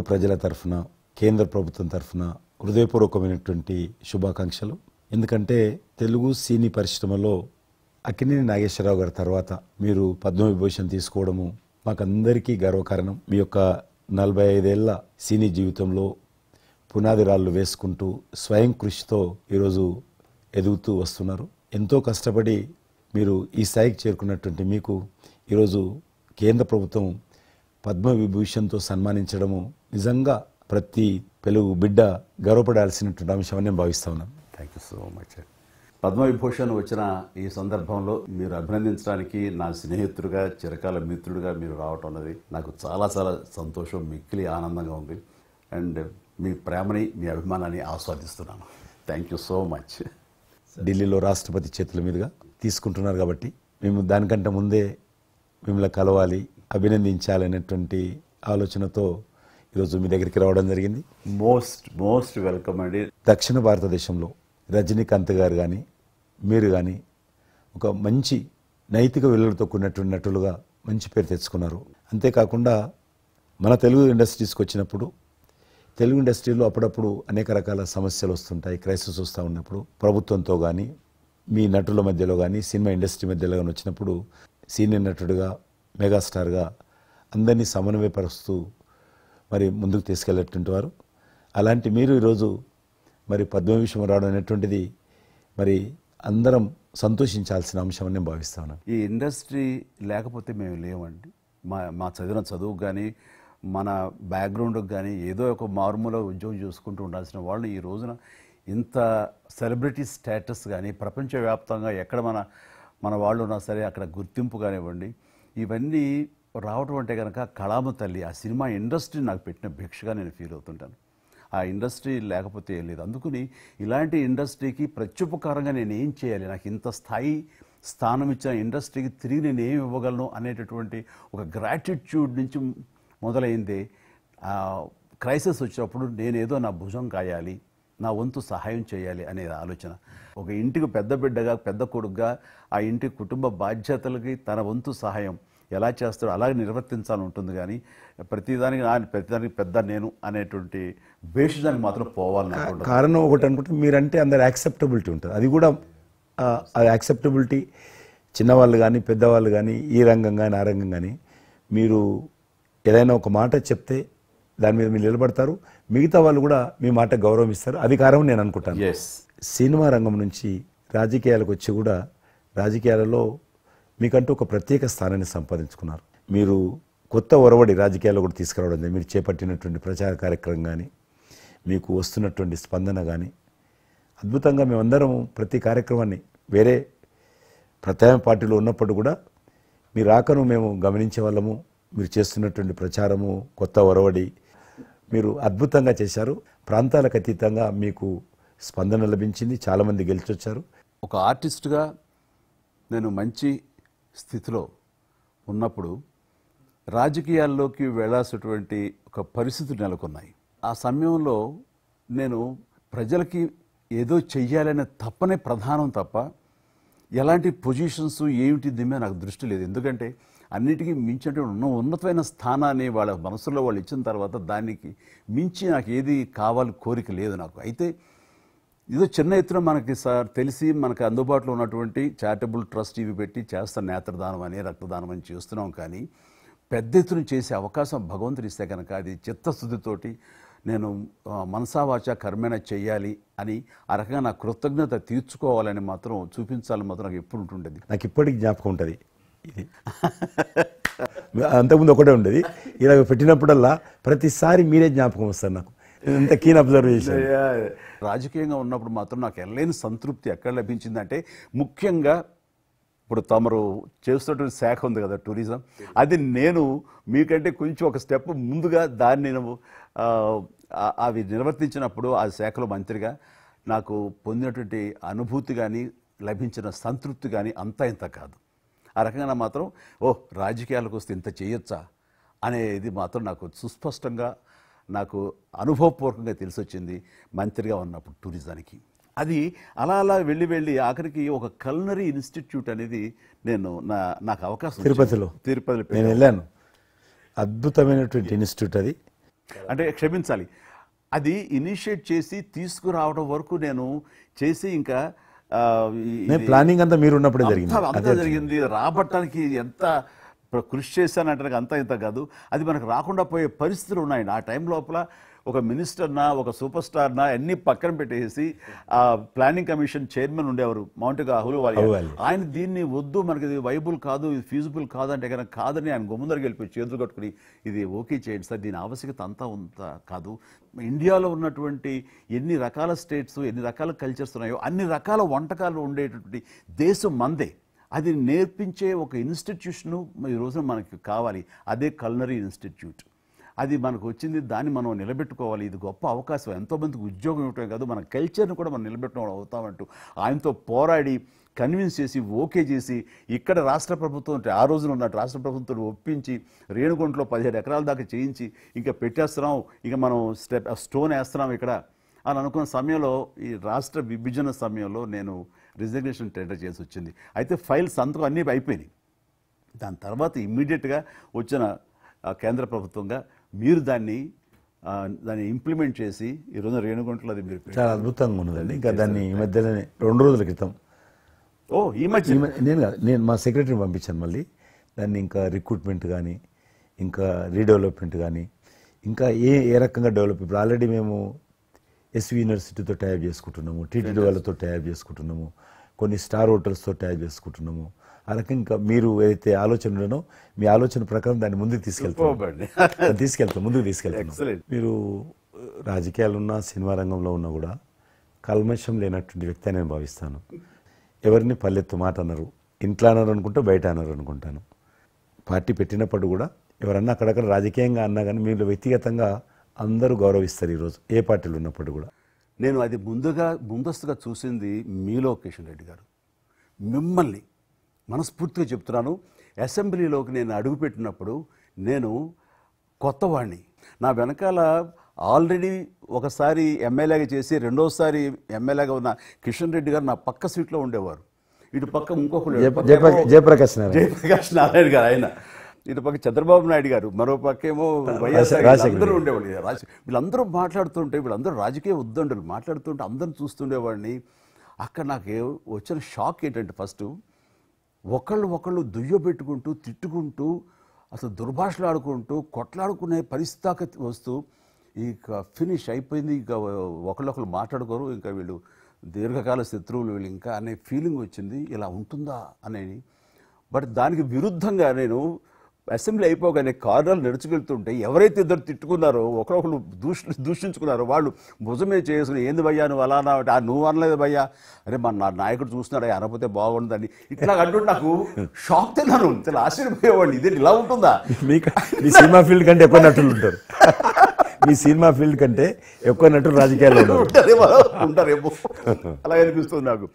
తెలుగు ప్రజల తరఫున కేంద్ర ప్రభుత్వం తరఫున హృదయపూర్వకమైనటువంటి శుభాకాంక్షలు. ఎందుకంటే తెలుగు సినీ పరిశ్రమలో అక్కినేని నాగేశ్వరరావు గారి తర్వాత మీరు పద్మవిభూషణ్ తీసుకోవడము మాకందరికీ గర్వకారణం. మీ యొక్క 45 ఏళ్ల సినీ జీవితంలో పునాది రాళ్ళు వేసుకుంటూ స్వయం కృషితో ఈరోజు ఎదుగుతూ వస్తున్నారు. ఎంతో కష్టపడి మీరు ఈ స్థాయికి చేరుకున్నటువంటి మీకు ఈరోజు కేంద్ర ప్రభుత్వం పద్మవిభూషణ్తో సన్మానించడము నిజంగా ప్రతి తెలుగు బిడ్డ గర్వపడాల్సినటువంటి అంశం అని నేను భావిస్తా ఉన్నాను. Thank you so much. Padma Vibhushan వచ్చిన ఈ సందర్భంలో మీరు అభినందించడానికి నా స్నేహితుడిగా చిరకాల మిత్రుడిగా మీరు రావటం అన్నది నాకు చాలా చాలా సంతోషం, మిక్కిలి ఆనందంగా ఉంది. అండ్ మీ ప్రేమని మీ అభిమానాన్ని ఆస్వాదిస్తున్నాను. Thank you so much. ఢిల్లీలో రాష్ట్రపతి చేతుల మీదుగా తీసుకుంటున్నారు కాబట్టి మేము దానికంటే ముందే మిమ్మల్ని కలవాలి, అభినందించాలనేటువంటి ఆలోచనతో ఈరోజు మీ దగ్గరికి రావడం జరిగింది. మోస్ట్ వెల్కమ్ అండి. దక్షిణ భారతదేశంలో రజనీకాంత్ గారు కానీ మీరు కానీ ఒక మంచి నైతిక విలువలతో కూడినటువంటి నటులుగా మంచి పేరు తెచ్చుకున్నారు. అంతేకాకుండా మన తెలుగు ఇండస్ట్రీస్కి వచ్చినప్పుడు తెలుగు ఇండస్ట్రీలో అప్పుడప్పుడు అనేక రకాల సమస్యలు వస్తుంటాయి, క్రైసిస్ వస్తూ ఉన్నప్పుడు ప్రభుత్వంతో కానీ మీ నటుల మధ్యలో కానీ సినిమా ఇండస్ట్రీ మధ్యలో కానీ వచ్చినప్పుడు సీనియర్ నటుడిగా మెగాస్టార్గా అందరినీ సమన్వయపరుస్తూ మరి ముందుకు తీసుకెళ్ళేటువంటి వారు. అలాంటి మీరు ఈరోజు మరి పద్మవిభూషణ్ రావడం అనేటువంటిది మరి అందరం సంతోషించాల్సిన అంశం అని నేను భావిస్తాను. ఈ ఇండస్ట్రీ లేకపోతే మేము లేవండి. మా చదివిన చదువుకు కానీ మన బ్యాక్గ్రౌండ్కి కానీ ఏదో ఒక మారుమూల ఉద్యోగం చూసుకుంటూ ఉండాల్సిన వాళ్ళు ఈ రోజున ఇంత సెలబ్రిటీ స్టేటస్ కానీ ప్రపంచవ్యాప్తంగా ఎక్కడ మన వాళ్ళు ఉన్నా సరే అక్కడ గుర్తింపు కానివ్వండి, ఇవన్నీ రావటం అంటే కనుక కళామ తల్లి ఆ సినిమా ఇండస్ట్రీ నాకు పెట్టిన భిక్షగా నేను ఫీల్ అవుతుంటాను. ఆ ఇండస్ట్రీ లేకపోతే ఏం లేదు. అందుకని ఇలాంటి ఇండస్ట్రీకి ప్రత్యుపకారంగా నేను ఏం చేయాలి, నాకు ఇంత స్థానం ఇచ్చిన ఇండస్ట్రీకి తిరిగి నేను ఏం ఇవ్వగలను అనేటటువంటి ఒక గ్రాటిట్యూడ్ నుంచి మొదలైంది. క్రైసిస్ వచ్చినప్పుడు నేనేదో నా భుజం కాయాలి, నా వంతు సహాయం చేయాలి అనే ఆలోచన. ఒక ఇంటికి పెద్ద బిడ్డగా పెద్ద కొడుకుగా ఆ ఇంటి కుటుంబ బాధ్యతలకి తన వంతు సహాయం ఎలా చేస్తాడో అలాగే నిర్వర్తించాలని ఉంటుంది. కానీ ప్రతిదానికి పెద్ద నేను అనేటువంటి బేషిజానికి మాత్రం పోవాలని కారణం ఒకటి అనుకుంటే మీరంటే అందరు యాక్సెప్టబిలిటీ ఉంటుంది. అది కూడా ఆ యాక్సెప్టబిలిటీ చిన్నవాళ్ళు కానీ పెద్దవాళ్ళు కానీ ఈ రంగం కానీ ఆ రంగం కానీ మీరు ఏదైనా ఒక మాట చెప్తే దాని మీద మీరు నిలబడతారు, మిగతా వాళ్ళు కూడా మీ మాట గౌరవం ఇస్తారు. అది కారణం నేను అనుకుంటాను. సినిమా రంగం నుంచి రాజకీయాలకు వచ్చి కూడా రాజకీయాలలో మీకంటూ ఒక ప్రత్యేక స్థానాన్ని సంపాదించుకున్నారు. మీరు కొత్త ఒరవడి రాజకీయాల్లో కూడా తీసుకురావడం, మీరు చేపట్టినటువంటి ప్రచార కార్యక్రమం కానీ మీకు వస్తున్నటువంటి స్పందన కానీ అద్భుతంగా మేమందరం ప్రతి కార్యక్రమాన్ని వేరే ప్రత్యామ్నాయ పార్టీలో ఉన్నప్పుడు కూడా మీ రాకను మేము గమనించే వాళ్ళము. మీరు చేస్తున్నటువంటి ప్రచారము కొత్త ఒరవడి మీరు అద్భుతంగా చేశారు. ప్రాంతాలకు అతీతంగా మీకు స్పందన లభించింది, చాలామంది గెలిచొచ్చారు. ఒక ఆర్టిస్ట్గా నేను మంచి స్థితిలో ఉన్నప్పుడు రాజకీయాల్లోకి వెళ్ళాల్సినటువంటి ఒక పరిస్థితులు నెలకొన్నాయి. ఆ సమయంలో నేను ప్రజలకి ఏదో చెయ్యాలనే తప్పనే ప్రధానం తప్ప ఎలాంటి పొజిషన్స్ ఏమిటి దీని మీద నాకు దృష్టి లేదు. ఎందుకంటే అన్నిటికీ మించినటువంటి ఉన్నతమైన స్థానాన్ని వాళ్ళ మనసులో వాళ్ళు ఇచ్చిన తర్వాత దానికి మించి నాకు ఏది కావాలి కోరిక లేదు నాకు. అయితే ఏదో చిన్న ఎత్తున మనకి తెలిసి మనకు అందుబాటులో ఉన్నటువంటి చారిటబుల్ ట్రస్ట్ ఇవి పెట్టి చేస్తాను, నేత్రదానం అని రక్తదానం అని చేస్తున్నాం. కానీ పెద్ద ఎత్తున చేసే అవకాశం భగవంతుడు ఇస్తే కనుక అది చిత్తశుద్ధితోటి నేను మనసావాచ కర్మేణ చెయ్యాలి అని ఆ రకంగా నా కృతజ్ఞత తీర్చుకోవాలని మాత్రం చూపించాలని మాత్రం నాకు ఎప్పుడు ఉంటుండేది. నాకు ఇప్పటికి జ్ఞాపకం ఉంటుంది. ఇది అంతకుముందు ఒకటే ఉండేది, ఇలా పెట్టినప్పుడల్లా ప్రతిసారి మీరే జ్ఞాపకం వస్తారు నాకు. ఎంత కీన్ అబ్జర్వేషన్. రాజకీయంగా ఉన్నప్పుడు మాత్రం నాకు ఎనలేని సంతృప్తి ఎక్కడ లభించిందంటే ముఖ్యంగా ఇప్పుడు తమరు చేస్తున్నటువంటి శాఖ ఉంది కదా టూరిజం, అది నేను మీకంటే కొంచెం ఒక స్టెప్ ముందుగా దాన్ని నేను అవి నిర్వర్తించినప్పుడు ఆ శాఖలో మంత్రిగా నాకు పొందినటువంటి అనుభూతి కానీ లభించిన సంతృప్తి కానీ అంతా ఇంత కాదు. ఆ రకంగా మాత్రం రాజకీయాలకు వస్తే ఇంత చేయొచ్చా అనేది మాత్రం నాకు సుస్పష్టంగా నాకు అనుభవపూర్వకంగా తెలిసొచ్చింది మంత్రిగా ఉన్నప్పుడు టూరిజానికి. అది అలా అలా వెళ్ళి ఆఖరికి ఒక కల్నరీ ఇన్స్టిట్యూట్ అనేది నాకు అవకాశం తిరుపతిలో నేను వెళ్ళాను. అద్భుతమైనటువంటి ఇన్స్టిట్యూట్ అది. అంటే క్షమించాలి, అది ఇనిషియేట్ చేసి తీసుకురావడం వరకు నేను చేసి ఇంకా ప్లానింగ్ అంతా మీరు ఉన్నప్పుడే జరిగింది. అంతా జరిగింది. రాబట్టడానికి ఎంత కృషి చేశానంటే అంతా ఇంత కాదు, అది మనకు రాకుండా పోయే పరిస్థితులు ఉన్నాయి. ఆ టైం లోపల ఒక మినిస్టర్నా ఒక సూపర్ స్టార్నా అన్ని పక్కన పెట్టేసి ఆ ప్లానింగ్ కమిషన్ చైర్మన్ ఉండేవారు మౌంటిగా అహ్లూవాలియా, ఆయన దీన్ని వద్దు, మనకి ఇది వైబుల్ కాదు, ఇది ఫీజిబుల్ కాదు అంటే కనుక కాదని ఆయన గుమ్మందరికి వెళ్ళిపోయి చేతులు కట్టుకుని ఇది ఓకే చేయండి సార్, దీని ఆవశ్యకత అంతా అంత కాదు. ఇండియాలో ఉన్నటువంటి ఎన్ని రకాల స్టేట్స్ ఎన్ని రకాల కల్చర్స్ ఉన్నాయో అన్ని రకాల వంటకాలు ఉండేటటువంటి దేశం మందే. అది నేర్పించే ఒక ఇన్స్టిట్యూషను ఈ రోజున మనకి కావాలి, అదే కల్నరీ ఇన్స్టిట్యూట్. అది మనకు వచ్చింది, దాన్ని మనం నిలబెట్టుకోవాలి. ఇది గొప్ప అవకాశం, ఎంతోమందికి ఉద్యోగం ఇవ్వటమే కాదు మన కల్చర్ని కూడా మనం నిలబెట్టుకోవడం అవుతామంటూ ఆయనతో పోరాడి కన్విన్స్ చేసి ఓకే చేసి ఇక్కడ రాష్ట్ర ప్రభుత్వం ఆ రోజున ఉన్నట్టు రాష్ట్ర ప్రభుత్వం ఒప్పించి రేణుగుంటలో 15 ఎకరాల దాకా చేయించి ఇంకా పెట్టేస్తున్నాం, ఇక మనం స్టోన్ వేస్తున్నాం ఇక్కడ అని అనుకున్న సమయంలో ఈ రాష్ట్ర విభజన సమయంలో నేను రిజిగ్నేషన్ టెండర్ చేసి వచ్చింది. అయితే ఫైల్స్ అంతకు అన్నీ అయిపోయినాయి. దాని తర్వాత ఇమ్మీడియట్గా వచ్చిన కేంద్ర ప్రభుత్వంగా మీరు దాన్ని ఇంప్లిమెంట్ చేసి ఈరోజు రేణుగుంటలో అది మీరు చాలా అద్భుతంగా ఉన్నదండి. ఇంకా దాన్ని ఈ మధ్యలోనే 2 రోజుల క్రితం ఈ మధ్య నేను మా సెక్రటరీని పంపించాను. మళ్ళీ దాన్ని ఇంకా రిక్రూట్మెంట్ కానీ ఇంకా రీడెవలప్మెంట్ కానీ ఇంకా ఏ రకంగా డెవలప్, ఇప్పుడు ఆల్రెడీ మేము ఎస్వి యూనివర్సిటీతో టైప్ చేసుకుంటున్నాము, టీటీడీ వాళ్ళతో టైప్ చేసుకుంటున్నాము, కొన్ని స్టార్ హోటల్స్తో టైప్ చేసుకుంటున్నాము. ఆ రకంగా ఇంకా మీరు ఏదైతే ఆలోచన ఉండనో మీ ఆలోచన ప్రకారం దాన్ని ముందుకు ముందుకు తీసుకెళ్తాం. మీరు రాజకీయాలు ఉన్నా సినిమా రంగంలో ఉన్నా కూడా కల్మషం లేనటువంటి వ్యక్తి అని నేను భావిస్తాను. ఎవరిని పల్లెత్తు మాట అన్నారు, ఇంట్లో అన్నారు అనుకుంటే బయట అన్నారు అనుకుంటాను. పార్టీ పెట్టినప్పుడు కూడా ఎవరన్నా అక్కడక్కడ రాజకీయంగా అన్నా కానీ మీరు వ్యక్తిగతంగా అందరూ గౌరవిస్తారు ఈరోజు ఏ పార్టీలు ఉన్నప్పుడు కూడా. నేను అది ముందస్తుగా చూసింది మీలో కిషన్ రెడ్డి గారు. మిమ్మల్ని మనస్ఫూర్తిగా చెప్తున్నాను, అసెంబ్లీలోకి నేను అడుగుపెట్టినప్పుడు నేను కొత్తవాడిని. నా వెనకాల ఆల్రెడీ ఒకసారి ఎమ్మెల్యేగా చేసి రెండోసారి ఎమ్మెల్యేగా ఉన్న కిషన్ రెడ్డి గారు నా పక్క సీట్లో ఉండేవారు. ఇటు పక్క ఇంకొకరు జయప్రకాష్ నారాయణ గారు, ఆయన ఇటు పక్క చంద్రబాబు నాయుడు గారు, మరో పక్కేమో వైఎస్ఆర్ అందరూ ఉండేవాళ్ళు. వీళ్ళందరూ మాట్లాడుతుంటే వీళ్ళందరూ రాజకీయ ఉద్దండులు మాట్లాడుతుంటే అందరూ చూస్తుండేవాడిని. అక్కడ నాకు వచ్చిన షాక్ ఏంటంటే ఫస్ట్ ఒకళ్ళు దుయ్యబెట్టుకుంటూ తిట్టుకుంటూ అసలు దుర్భాషలు ఆడుకుంటూ కొట్లాడుకునే పరిస్థితి వస్తూ ఇక ఫినిష్ అయిపోయింది, ఇక ఒకళ్ళొకళ్ళు మాట్లాడుకోరు, ఇంకా వీళ్ళు దీర్ఘకాల శత్రువులు వీళ్ళు ఇంకా అనే ఫీలింగ్ వచ్చింది. ఇలా ఉంటుందా అనేది. బట్ దానికి విరుద్ధంగా నేను అసెంబ్లీ అయిపోగానే కారులో నడుచుకెళ్తుంటే ఎవరైతే ఇద్దరు తిట్టుకున్నారో ఒకరొకరు దూషించుకున్నారో వాళ్ళు భుజమే చేసుకుని ఏంది భయ్యా నువ్వు అలా నువ్వు అనలేదు భయ్యా, అరే నా నాయకుడు చూస్తున్నాడు అనకపోతే బాగుండదని ఇట్లా అంటుంటే నాకు షాక్ తిన్నాను. చాలా ఆశ్చర్యపోయేవాడిని, ఇదే ఇలా ఉంటుందా. మీ సినిమా ఫీల్డ్ కంటే ఎక్కువ నటులు ఉంటారు, మీ సినిమా ఫీల్డ్ కంటే ఎక్కువ నటులు రాజకీయాల్లో ఉంటారేమో అలా అనిపిస్తుంది నాకు.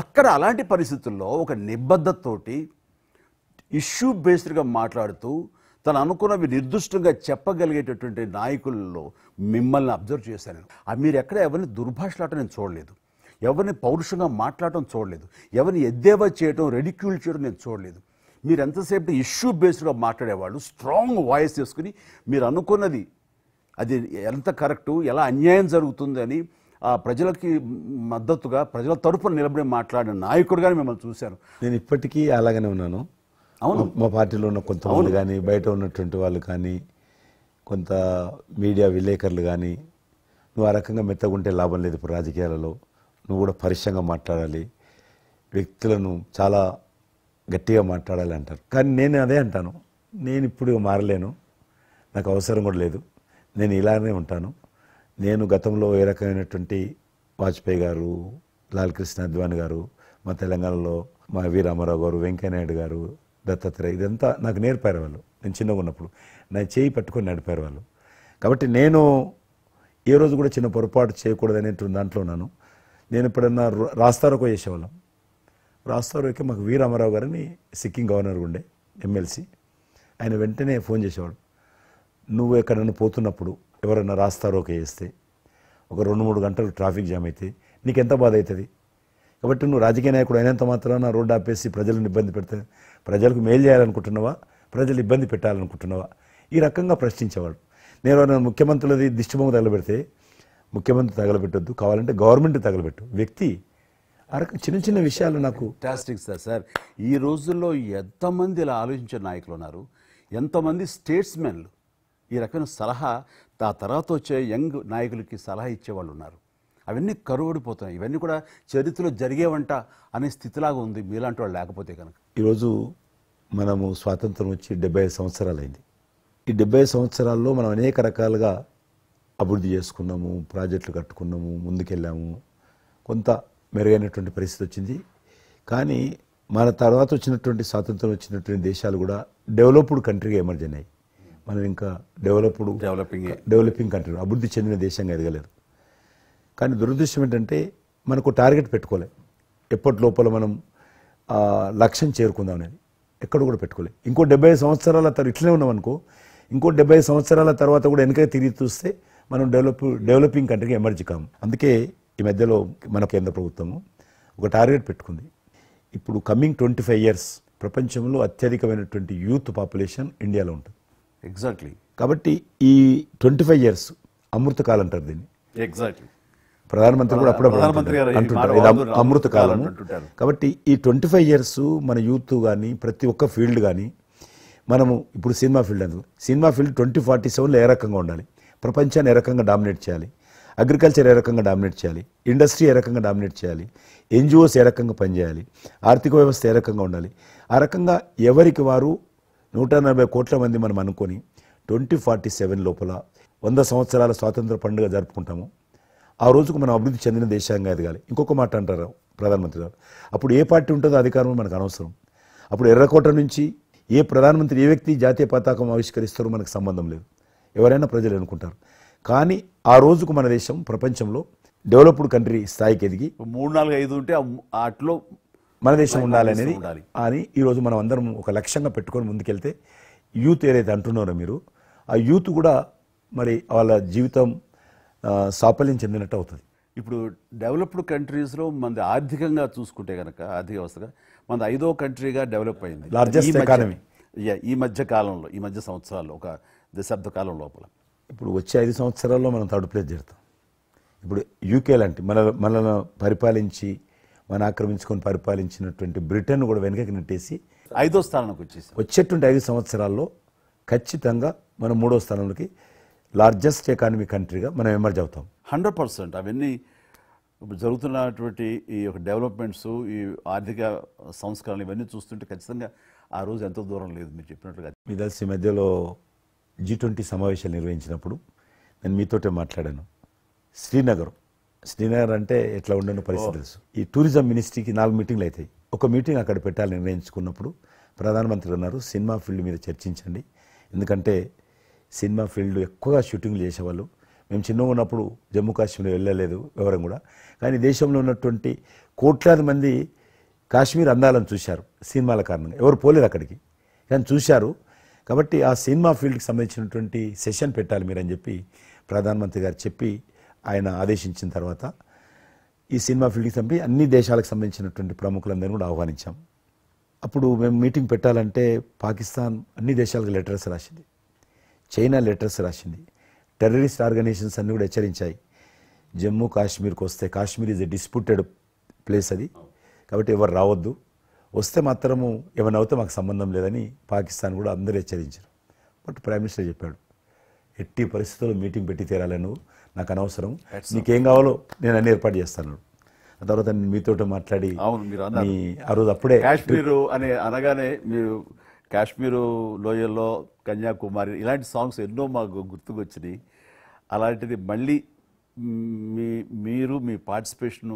అక్కడ అలాంటి పరిస్థితుల్లో ఒక నిబద్ధతతోటి ఇష్యూ బేస్డ్గా మాట్లాడుతూ తను అనుకున్నవి నిర్దిష్టంగా చెప్పగలిగేటటువంటి నాయకుల్లో మిమ్మల్ని అబ్జర్వ్ చేశాను. మీరు ఎక్కడ ఎవరిని దుర్భాషలాటం నేను చూడలేదు, ఎవరిని పౌరుషంగా మాట్లాడటం చూడలేదు, ఎవరిని ఎద్దేవా చేయడం రెడిక్యూల్ చేయడం నేను చూడలేదు. మీరు ఎంతసేపు ఇష్యూ బేస్డ్గా మాట్లాడేవాళ్ళు, స్ట్రాంగ్ వాయిస్ చేసుకుని మీరు అనుకున్నది అది ఎంత కరెక్టు, ఎలా అన్యాయం జరుగుతుంది అని ఆ ప్రజలకి మద్దతుగా ప్రజల తరపున నిలబడి మాట్లాడిన నాయకుడుగానే మిమ్మల్ని చూశాను. నేను ఇప్పటికీ అలాగనే ఉన్నాను. అవును, మా పార్టీలో ఉన్న కొంతమంది కానీ బయట ఉన్నటువంటి వాళ్ళు కానీ కొంత మీడియా విలేకరులు కానీ నువ్వు ఆ రకంగా మెత్తగుంటే లాభం లేదు, ఇప్పుడు రాజకీయాలలో నువ్వు కూడా పరిశ్రమంగా మాట్లాడాలి, వ్యక్తులను చాలా గట్టిగా మాట్లాడాలి అంటారు. కానీ నేను అదే అంటాను, నేను ఇప్పుడు మారలేను, నాకు అవసరం కూడా లేదు, నేను ఇలానే ఉంటాను. నేను గతంలో ఏ రకమైనటువంటి వాజ్పేయి గారు, లాల్ కృష్ణ అద్వానీ గారు, మా తెలంగాణలో మా వి రామారావు గారు, వెంకయ్యనాయుడు గారు, దత్తాత్రేయ, ఇదంతా నాకు నేర్పారు వాళ్ళు. నేను చిన్నగా ఉన్నప్పుడు నా చేయి పట్టుకొని నడిపారు వాళ్ళు. కాబట్టి నేను ఏ రోజు కూడా చిన్న పొరపాటు చేయకూడదు అనేటువంటి దాంట్లో ఉన్నాను. నేను ఎప్పుడన్నా రాస్తారోకో చేసేవాళ్ళం. రాస్తారోకే మాకు వి రామారావు గారిని సిక్కిం గవర్నర్ ఉండే ఎమ్మెల్సీ, ఆయన వెంటనే ఫోన్ చేసేవాడు. నువ్వు ఎక్కడన్నా పోతున్నప్పుడు ఎవరైనా రాస్తారోకే చేస్తే ఒక 2-3 గంటలు ట్రాఫిక్ జామ్ అయితే నీకెంత బాధ అవుతుంది. కాబట్టి నువ్వు రాజకీయ నాయకుడు అయినంత మాత్రాన రోడ్డు ఆపేసి ప్రజలను ఇబ్బంది పెడితే ప్రజలకు మేలు చేయాలనుకుంటున్నావా, ప్రజలు ఇబ్బంది పెట్టాలనుకుంటున్నావా, ఈ రకంగా ప్రశ్నించేవాడు. నేను ఎవరైనా ముఖ్యమంత్రులది దిష్టిబొమ్మ తగలబెడితే ముఖ్యమంత్రి తగలబెట్టొద్దు, కావాలంటే గవర్నమెంట్ తగలబెట్టు, వ్యక్తి ఆ రకం చిన్న చిన్న విషయాలు నాకు ఫ్యాంటాస్టిక్ సార్. ఈ రోజుల్లో ఎంతమంది ఇలా ఆలోచించే నాయకులు ఉన్నారు, ఎంతమంది స్టేట్స్మెన్లు ఈ రకమైన సలహా ఆ తర్వాత వచ్చే యంగ్ నాయకులకి సలహా ఇచ్చేవాళ్ళు ఉన్నారు. అవన్నీ కరువడిపోతున్నాయి. ఇవన్నీ కూడా చరిత్రలో జరిగేవంట అనే స్థితిలాగా ఉంది మీలాంటి వాళ్ళు లేకపోతే కనుక. ఈరోజు మనము స్వాతంత్రం వచ్చి 75 సంవత్సరాలైంది. ఈ 75 సంవత్సరాల్లో మనం అనేక రకాలుగా అభివృద్ధి చేసుకున్నాము, ప్రాజెక్టులు కట్టుకున్నాము, ముందుకెళ్ళాము, కొంత మెరుగైనటువంటి పరిస్థితి వచ్చింది. కానీ మన తర్వాత వచ్చినటువంటి స్వాతంత్రం వచ్చినటువంటి దేశాలు కూడా డెవలప్డ్ కంట్రీగా ఎమర్జ్ అయినాయి. మనం ఇంకా డెవలపింగ్ కంట్రీ, అభివృద్ధి చెందిన దేశంగా ఎదగలేదు. కానీ దురదృష్టం ఏంటంటే మనకు టార్గెట్ పెట్టుకోలే, ఎప్పటి లోపల మనం లక్ష్యం చేరుకుందాం అనేది ఎక్కడ కూడా పెట్టుకోలేదు. ఇంకో 75 సంవత్సరాల తర్వాత ఇట్లనే ఉన్నాం అనుకో, ఇంకో 75 సంవత్సరాల తర్వాత కూడా వెనక తిరిగి చూస్తే మనం డెవలపింగ్ కంట్రీగా ఎమర్జ్ కాము. అందుకే ఈ మధ్యలో మన కేంద్ర ప్రభుత్వము ఒక టార్గెట్ పెట్టుకుంది. ఇప్పుడు కమింగ్ 25 years ప్రపంచంలో అత్యధికమైనటువంటి యూత్ పాపులేషన్ ఇండియాలో ఉంటుంది. ఎగ్జాక్ట్లీ. కాబట్టి ఈ 25 years అమృతకాలం అంటారు దీన్ని. ఎగ్జాక్ట్లీ. ప్రధానమంత్రి కూడా అప్పుడప్పుడు అంటుంటారు ఇది అమృతకాలం. కాబట్టి ఈ 25 years మన యూత్ కానీ ప్రతి ఒక్క ఫీల్డ్ కానీ మనము ఇప్పుడు సినిమా ఫీల్డ్ అందులో సినిమా ఫీల్డ్ 2047లో ఏ రకంగా ఉండాలి, ప్రపంచాన్ని ఏ రకంగా డామినేట్ చేయాలి, అగ్రికల్చర్ ఏ రకంగా డామినేట్ చేయాలి, ఇండస్ట్రీ ఏ రకంగా డామినేట్ చేయాలి, ఎన్జిఓస్ ఏ రకంగా పనిచేయాలి, ఆర్థిక వ్యవస్థ ఏ రకంగా ఉండాలి, ఆ రకంగా ఎవరికి వారు 140 కోట్ల మంది మనం అనుకొని 2047 లోపల 100 సంవత్సరాల స్వాతంత్ర పండుగ జరుపుకుంటాము. ఆ రోజుకు మనం అభివృద్ధి చెందిన దేశంగా ఎదగాలి. ఇంకొక మాట అంటారు ప్రధానమంత్రి గారు, అప్పుడు ఏ పార్టీ ఉంటుందో అధికారం మనకు అనవసరం. అప్పుడు ఎర్రకోట నుంచి ఏ ప్రధానమంత్రి ఏ వ్యక్తి జాతీయ పతాకం ఆవిష్కరిస్తారో మనకు సంబంధం లేదు, ఎవరైనా ప్రజలు అనుకుంటారు. కానీ ఆ రోజుకు మన దేశం ప్రపంచంలో డెవలప్డ్ కంట్రీ స్థాయికి ఎదిగి 3, 4, 5 ఉంటే అట్లో మన దేశం ఉండాలనేది అని ఈరోజు మనం అందరం ఒక లక్ష్యంగా పెట్టుకొని ముందుకెళ్తే యూత్ ఏదైతే అంటున్నారో మీరు, ఆ యూత్ కూడా మరి వాళ్ళ జీవితం సాఫల్యం చెందినట్టు అవుతుంది. ఇప్పుడు డెవలప్డ్ కంట్రీస్లో మనది ఆర్థికంగా చూసుకుంటే కనుక ఆర్థిక వ్యవస్థగా మనది 5వ కంట్రీగా డెవలప్ అయింది. లార్జెస్ట్ ఎకానమీ ఈ మధ్య కాలంలో, ఈ మధ్య సంవత్సరాల్లో, ఒక దశాబ్ద కాలం లోపల. ఇప్పుడు వచ్చే 5 సంవత్సరాల్లో మనం థర్డ్ ప్లేస్ చేరుతాం. ఇప్పుడు యూకే లాంటి మనల్ని పరిపాలించి మన ఆక్రమించుకొని పరిపాలించినటువంటి బ్రిటన్ కూడా వెనకకి నెట్టేసి 5వ స్థానానికి వచ్చేసి వచ్చేటువంటి 5 సంవత్సరాల్లో ఖచ్చితంగా మనం 3వ స్థానంలోకి లార్జెస్ట్ ఎకానమీ కంట్రీగా మనం ఎమర్జ్ అవుతాం. 100%. అవన్నీ ఇప్పుడు జరుగుతున్నటువంటి ఈ యొక్క డెవలప్మెంట్స్, ఈ ఆర్థిక సంస్కరణలు ఇవన్నీ చూస్తుంటే ఖచ్చితంగా ఆ రోజు ఎంతో దూరం లేదు మీరు చెప్పినట్టుగా. మీ తెలిసి మధ్యలో G20 సమావేశాలు నిర్వహించినప్పుడు నేను మీతోటే మాట్లాడాను. శ్రీనగర్ అంటే ఎట్లా ఉండని పరిస్థితి తెలుసు. ఈ టూరిజం మినిస్ట్రీకి 4 మీటింగ్లు అవుతాయి. ఒక మీటింగ్ అక్కడ పెట్టాలని నిర్ణయించుకున్నప్పుడు ప్రధానమంత్రి అన్నారు, సినిమా ఫీల్డ్ మీద చర్చించండి, ఎందుకంటే సినిమా ఫీల్డ్ ఎక్కువగా షూటింగ్లు చేసేవాళ్ళు. మేము చిన్నగా ఉన్నప్పుడు జమ్మూ కాశ్మీర్ వెళ్ళలేదు వివరం కూడా, కానీ దేశంలో ఉన్నటువంటి కోట్లాది మంది కాశ్మీర్ అందాలను చూశారు సినిమాల కారణంగా. ఎవరు పోలేదు అక్కడికి, కానీ చూశారు. కాబట్టి ఆ సినిమా ఫీల్డ్కి సంబంధించినటువంటి సెషన్ పెట్టాలి మీరని చెప్పి ప్రధానమంత్రి గారు చెప్పి ఆయన ఆదేశించిన తర్వాత ఈ సినిమా ఫీల్డ్కి సంబంధించి అన్ని దేశాలకు సంబంధించినటువంటి ప్రముఖులందరినీ కూడా ఆహ్వానించాం. అప్పుడు మేము మీటింగ్ పెట్టాలంటే పాకిస్తాన్ అన్ని దేశాలకు లెటర్స్ రాసింది, చైనా లెటర్స్ రాసింది, టెర్రరిస్ట్ ఆర్గనైజేషన్స్ అన్నీ కూడా హెచ్చరించాయి. జమ్మూ కాశ్మీర్కి వస్తే, Kashmir is a disputed place అది, కాబట్టి ఎవరు రావద్దు, వస్తే మాత్రము ఏమైనా అవుతే మాకు సంబంధం లేదని పాకిస్తాన్ కూడా అందరూ హెచ్చరించారు. బట్ ప్రైమ్ మినిస్టర్ చెప్పాడు, ఎట్టి పరిస్థితుల్లో మీటింగ్ పెట్టి తీరాలి, నువ్వు నాకు అనవసరం, నీకేం కావాలో నేను అన్ని ఏర్పాటు చేస్తాను. ఆ తర్వాత నేను మీతో మాట్లాడి ఆ రోజు అప్పుడే కాశ్మీరు అని అనగానే మీరు కాశ్మీరు లోయల్లో కన్యాకుమారి ఇలాంటి సాంగ్స్ ఎన్నో మాకు గుర్తుకొచ్చినాయి. అలాంటిది మళ్ళీ మీరు మీ పార్టిసిపేషన్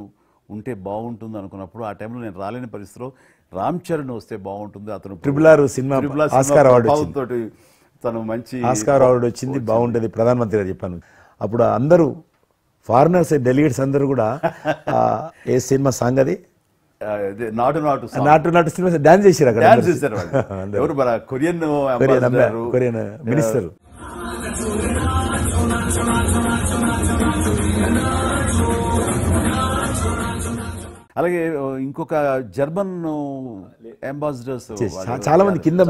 ఉంటే బాగుంటుంది అనుకున్నప్పుడు ఆ టైంలో నేను రాలేని పరిస్థితిలో రామ్ చరణ్ వస్తే బాగుంటుంది, అతను RRR సినిమా ఆస్కార్ అవార్డు తోటి తను మంచి ఆస్కార్ అవార్డు వచ్చింది, బాగుంటుంది ప్రధానమంత్రి గారు చెప్పాను. అప్పుడు అందరూ ఫారినర్స్ డెలిగేట్స్ అందరూ కూడా ఏ సినిమా సాంగ్ అది నాటు సినిమా డాన్స్ చేశారు అక్కడ. డాన్స్ చేశారు ఎవరు మన కొరియన్ మినిస్టర్. అలాగే ఇంకొక జర్మన్ అంబాసిడర్స్ చాలా మంది కింద